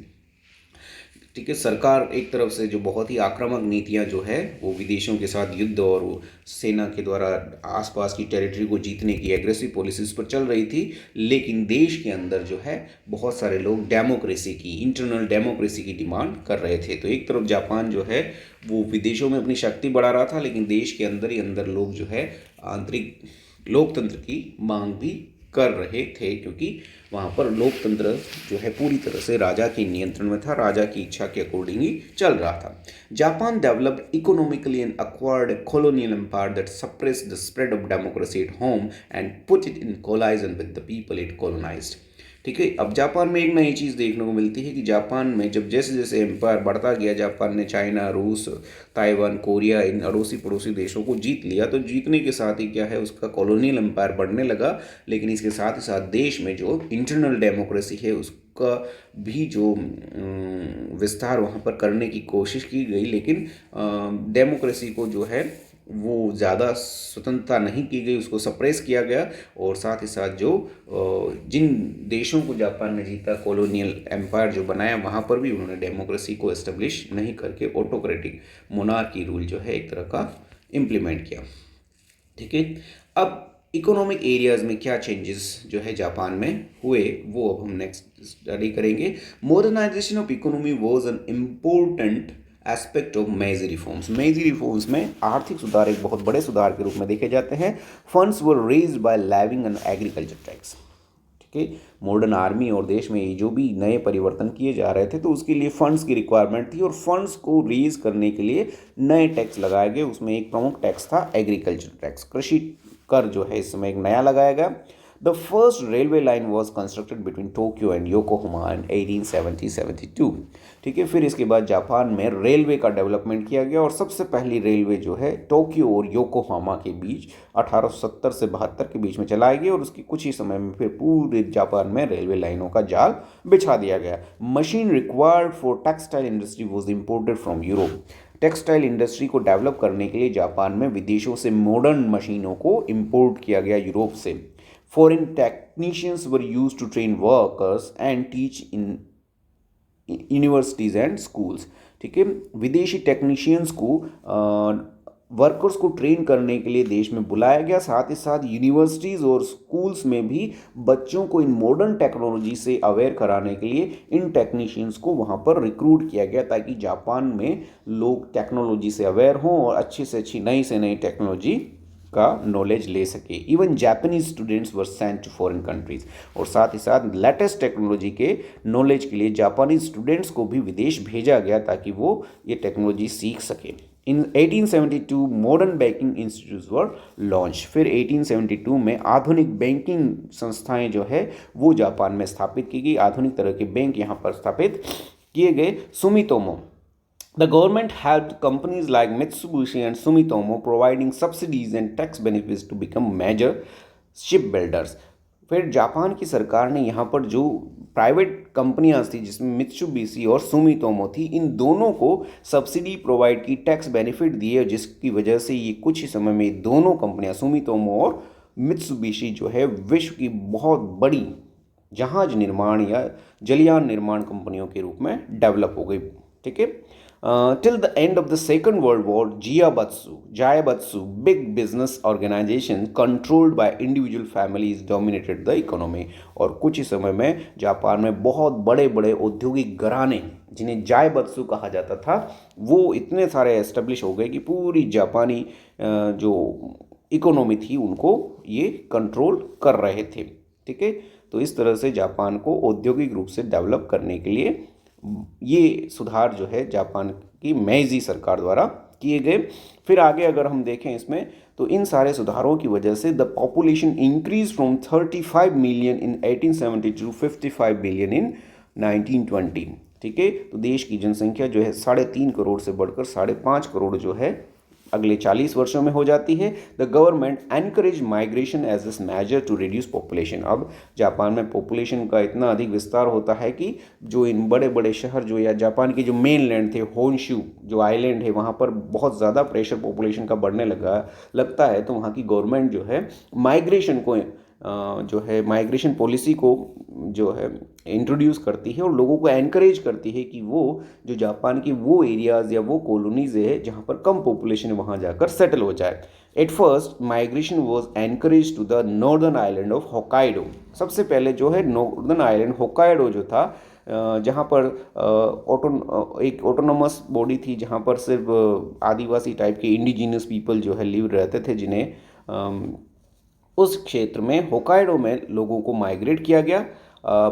ठीक है, सरकार एक तरफ से जो बहुत ही आक्रामक नीतियां जो है वो विदेशों के साथ युद्ध और वो सेना के द्वारा आसपास की टेरिटरी को जीतने की एग्रेसिव पॉलिसीज़ पर चल रही थी, लेकिन देश के अंदर जो है बहुत सारे लोग डेमोक्रेसी की, इंटरनल डेमोक्रेसी की डिमांड कर रहे थे। तो एक तरफ जापान जो है वो विदेशों में अपनी शक्ति बढ़ा रहा था, लेकिन देश के अंदर ही अंदर लोग जो है आंतरिक लोकतंत्र की मांग भी कर रहे थे, क्योंकि वहाँ पर लोकतंत्र जो है पूरी तरह से राजा के नियंत्रण में था, राजा की इच्छा के अकॉर्डिंग ही चल रहा था। Japan developed economically and acquired a colonial empire that suppressed the spread of democracy at home and put it in collision with the people it colonized। ठीक है, अब जापान में एक नई चीज़ देखने को मिलती है कि जापान में जब जैसे जैसे एम्पायर बढ़ता गया, जापान ने चाइना, रूस, ताइवान, कोरिया, इन अड़ोसी पड़ोसी देशों को जीत लिया, तो जीतने के साथ ही क्या है उसका कॉलोनियल एम्पायर बढ़ने लगा, लेकिन इसके साथ ही साथ देश में जो इंटरनल डेमोक्रेसी है उसका भी जो विस्तार वहाँ पर करने की कोशिश की गई, लेकिन डेमोक्रेसी को जो है वो ज़्यादा स्वतंत्रता नहीं की गई, उसको सप्रेस किया गया। और साथ ही साथ जो जिन देशों को जापान ने जीता, कॉलोनियल एम्पायर जो बनाया, वहाँ पर भी उन्होंने डेमोक्रेसी को एस्टेब्लिश नहीं करके ऑटोक्रेटिक मोनार्की रूल जो है एक तरह का इम्प्लीमेंट किया। ठीक है, अब इकोनॉमिक एरियाज़ में क्या चेंजेस जो है जापान में हुए वो अब हम नेक्स्ट स्टडी करेंगे। Modernization of economy was an important aspect of Meiji reforms. Meiji reforms में आर्थिक सुधार एक बहुत बड़े सुधार के रूप में देखे जाते हैं। Funds were raised bye levying an agriculture tax. ठीक है, मॉडर्न आर्मी और देश में जो भी नए परिवर्तन किए जा रहे थे तो उसके लिए फंड्स की रिक्वायरमेंट थी, और फंड्स को रेज करने के लिए नए टैक्स लगाए गए। उसमें एक प्रमुख टैक्स था एग्रीकल्चर टैक्स, कृषि कर जो है इस समय एक नया लगाया गया। The first railway line was constructed between Tokyo and Yokohama in 1872। ठीक है, फिर इसके बाद जापान में रेलवे का डेवलपमेंट किया गया, और सबसे पहली रेलवे जो है टोक्यो और योकोहामा के बीच 1870 से 72 के बीच में चलाई गई, और उसकी कुछ ही समय में फिर पूरे जापान में रेलवे लाइनों का जाल बिछा दिया गया। Machine required for textile industry was imported from Europe. Textile industry को डेवलप करने के लिए जापान में विदेशों से मॉडर्न मशीनों को इम्पोर्ट किया गया यूरोप से। Foreign technicians were used to train workers and teach in universities and schools. ठीक है, विदेशी टेक्नीशियंस को वर्कर्स को ट्रेन करने के लिए देश में बुलाया गया। साथ ही साथ यूनिवर्सिटीज़ और स्कूल्स में भी बच्चों को इन मॉडर्न टेक्नोलॉजी से अवेयर कराने के लिए इन टेक्नीशियंस को वहाँ पर रिक्रूट किया गया, ताकि जापान में लोग टेक्नोलॉजी से अवेयर हों और अच्छी से अच्छी नई से नई टेक्नोलॉजी का नॉलेज ले सके। Even Japanese students were sent to foreign countries, और साथ ही साथ लेटेस्ट टेक्नोलॉजी के नॉलेज के लिए जापानीज स्टूडेंट्स को भी विदेश भेजा गया, ताकि वो ये टेक्नोलॉजी सीख सके। इन 1872 मॉडर्न बैंकिंग इंस्टीट्यूट्स वर लॉन्च। फिर 1872 में आधुनिक बैंकिंग संस्थाएं जो है वो जापान में स्थापित की गई। आधुनिक तरह के बैंक यहाँ पर स्थापित किए गए। Sumitomo, the government helped companies like Mitsubishi and Sumitomo providing subsidies and tax benefits to become major shipbuilders। फिर जापान की सरकार ने यहाँ पर जो प्राइवेट कंपनियां थी, जिसमें मित्सुबिशी और सुमितोमो थी, इन दोनों को सब्सिडी प्रोवाइड की, टैक्स बेनिफिट दिए, जिसकी वजह से ये कुछ ही समय में दोनों कंपनियां सुमितोमो और मित्सुबिशी जो है विश्व की बहुत बड़ी जहाज निर्माण या जलयान निर्माण कंपनियों के रूप में डेवलप हो गई। ठीक है। Till the end of the Second World War, Zaibatsu, big business organization controlled by individual families dominated the economy। और कुछ ही समय में जापान में बहुत बड़े बड़े औद्योगिक घराने, जिन्हें जायबत्सु कहा जाता था, वो इतने सारे एस्टेब्लिश हो गए कि पूरी जापानी जो इकोनॉमी थी उनको ये कंट्रोल कर रहे थे। ठीक है। तो इस तरह से जापान को औद्योगिक रूप से डेवलप करने के लिए ये सुधार जो है जापान की मेइजी सरकार द्वारा किए गए। फिर आगे अगर हम देखें इसमें, तो इन सारे सुधारों की वजह से the population increase from 35 million in 1870 to 55 billion in 1920। ठीक है। तो देश की जनसंख्या जो है 3.5 करोड़ से बढ़कर 5.5 करोड़ जो है अगले 40 वर्षों में हो जाती है। The government encourage migration as this measure to reduce population. अब जापान में पॉपुलेशन का इतना अधिक विस्तार होता है कि जो इन बड़े बड़े शहर जो, या जापान के जो मेन लैंड थे, होन्शू जो आइलैंड है, वहाँ पर बहुत ज़्यादा प्रेशर पॉपुलेशन का बढ़ने लगता है। तो वहाँ की गवर्नमेंट जो है माइग्रेशन को जो है माइग्रेशन पॉलिसी को जो है इंट्रोड्यूस करती है और लोगों को एनकरेज करती है कि वो जो जापान की वो एरियाज़ या वो कॉलोनीज़ है जहाँ पर कम पॉपुलेशन है, वहाँ जाकर सेटल हो जाए। At first migration was encourage to the northern island of Hokkaido. सबसे पहले जो है नॉर्दर्न आइलैंड होक्काइडो जो था, जहाँ पर एक ऑटोनोमस बॉडी थी, जहाँ पर सिर्फ आदिवासी टाइप के इंडिजिनस पीपल जो है लिव रहते थे, जिन्हें उस क्षेत्र में होक्काइडो में लोगों को माइग्रेट किया गया।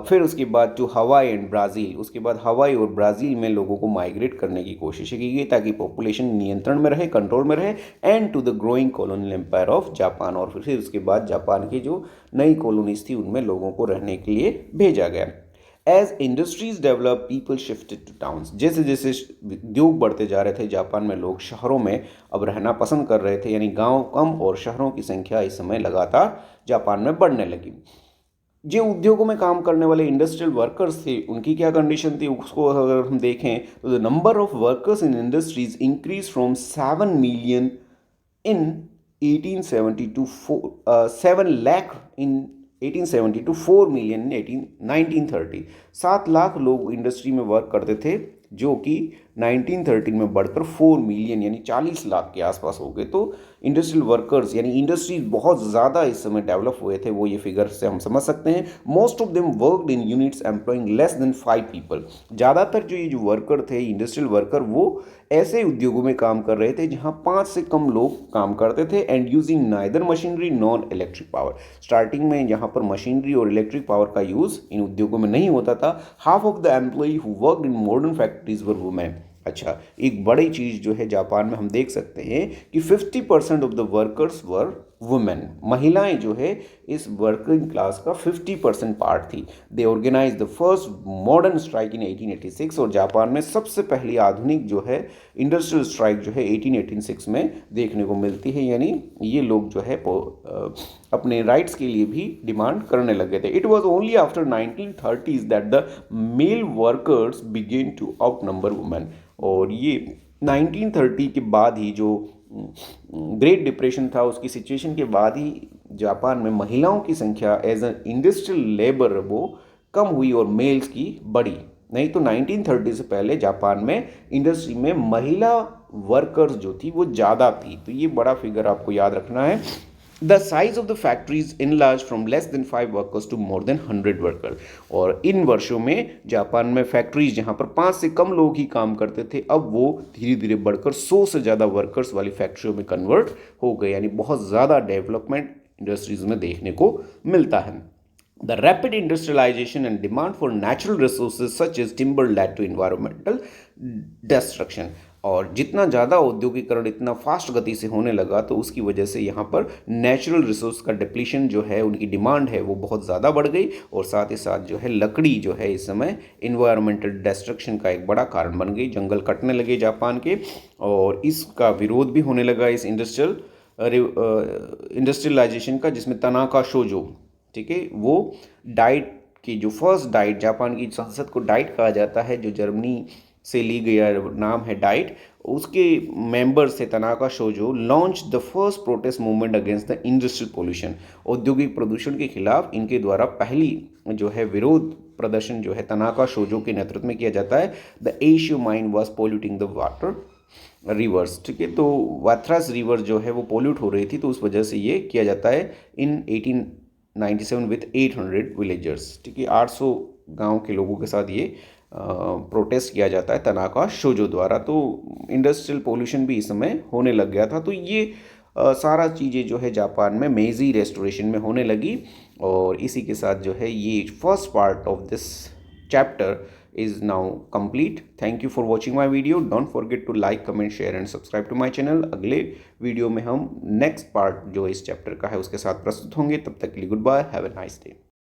फिर उसके बाद जो हवाई एंड ब्राज़ील, उसके बाद हवाई और ब्राज़ील में लोगों को माइग्रेट करने की कोशिश की गई, ताकि पॉपुलेशन नियंत्रण में रहे, कंट्रोल में रहे। And to the growing colonial empire of Japan, और फिर उसके बाद जापान की जो नई कॉलोनीज थी उनमें लोगों को रहने के लिए भेजा गया। As industries develop people shifted to towns. जैसे जैसे उद्योग बढ़ते जा रहे थे जापान में, लोग शहरों में अब रहना पसंद कर रहे थे, यानी गांव कम और शहरों की संख्या इस समय लगातार जापान में बढ़ने लगी। जो उद्योगों में काम करने वाले इंडस्ट्रियल वर्कर्स थे, उनकी क्या कंडीशन थी उसको अगर हम देखें, तो the number of workers in industries increase from 7 million in 1870 to 7 lakh in 1870 to 4 million in 1930। 7 lakh लोग इंडस्ट्री में वर्क करते थे, जो कि 1913 में बढ़कर 4 मिलियन यानी 40 लाख के आसपास हो गए। तो इंडस्ट्रियल वर्कर्स यानी इंडस्ट्रीज बहुत ज़्यादा इस समय डेवलप हुए थे, वो ये फिगर से हम समझ सकते हैं। Most of them worked in units employing less than 5 people. ज़्यादातर जो ये जो वर्कर थे, इंडस्ट्रियल वर्कर, वो ऐसे उद्योगों में काम कर रहे थे जहाँ 5 से कम लोग काम करते थे। And using neither machinery non electric power. Starting में यहाँ पर मशीनरी और इलेक्ट्रिक पावर का यूज़ इन उद्योगों में नहीं होता था। Half of the employee who worked in modern factories were women. अच्छा, एक बड़ी चीज़ जो है जापान में हम देख सकते हैं कि 50% of the workers were women. महिलाएं जो है इस वर्किंग क्लास का 50% पार्ट थी। They organise the first modern strike in 1886, और जापान में सबसे पहली आधुनिक जो है इंडस्ट्रियल स्ट्राइक जो है 1886 में देखने को मिलती है। यानी ये लोग जो है अपने राइट्स के लिए भी डिमांड करने लगे थे। It was only after 1930s that the male workers began to outnumber women. और ये 1930 के बाद ही, जो ग्रेट डिप्रेशन था उसकी सिचुएशन के बाद ही, जापान में महिलाओं की संख्या एज एन इंडस्ट्रियल लेबर वो कम हुई और मेल्स की बढ़ी। नहीं तो 1930 से पहले जापान में इंडस्ट्री में महिला वर्कर्स जो थी वो ज़्यादा थी। तो ये बड़ा फिगर आपको याद रखना है। The size of the factories enlarge from less than 5 workers to more than 100 workers. और इन वर्षों में जापान में फैक्ट्रीज जहाँ पर 5 से कम लोग ही काम करते थे, अब वो धीरे धीरे बढ़कर 100 से ज़्यादा वर्कर्स वाली फैक्ट्रियों में कन्वर्ट हो गए। यानी बहुत ज़्यादा डेवलपमेंट इंडस्ट्रीज में देखने को मिलता है। The rapid industrialization and demand for natural resources such as timber led to environmental destruction। और जितना ज़्यादा औद्योगिकरण इतना फास्ट गति से होने लगा तो उसकी वजह से यहाँ पर नेचुरल रिसोर्स का डिप्लीशन जो है, उनकी डिमांड है वो बहुत ज़्यादा बढ़ गई। और साथ ही साथ जो है लकड़ी जो है इस समय इन्वायरमेंटल डिस्ट्रक्शन का एक बड़ा कारण बन गई। जंगल कटने लगे जापान के, और इसका विरोध भी होने लगा इस इंडस्ट्रियलाइजेशन का, जिसमें तनाका शोजो, ठीक है, वो डाइट की जो फर्स्ट डाइट, जापान की संसद को डाइट कहा जाता है, जो जर्मनी से ली गया नाम है डाइट, उसके मेंबर से Tanaka Shojo launch the first protest movement against the industrial pollution. औद्योगिक प्रदूषण के खिलाफ इनके द्वारा पहली जो है विरोध प्रदर्शन जो है तनाका शोजो के नेतृत्व में किया जाता है। The Ashio mine was polluting the water rivers, ठीक है, तो वाथरास रिवर जो है वो पोल्यूट हो रही थी, तो उस वजह से ये किया जाता है इन 1897 विथ 800 विलेजर्स, ठीक है, 800 गांव के लोगों के साथ ये प्रोटेस्ट किया जाता है तनाका शोजो द्वारा। तो इंडस्ट्रियल पोल्यूशन भी इस समय होने लग गया था। तो ये सारा चीज़ें जो है जापान में मेजी रेस्टोरेशन में होने लगी। और इसी के साथ जो है ये first part of this chapter is now complete. Thank you for watching my video. Don't forget to like, comment, share and subscribe to my channel. अगले वीडियो में हम नेक्स्ट पार्ट जो इस चैप्टर का है उसके साथ प्रस्तुत होंगे। तब तक के लिए goodbye, have a nice day.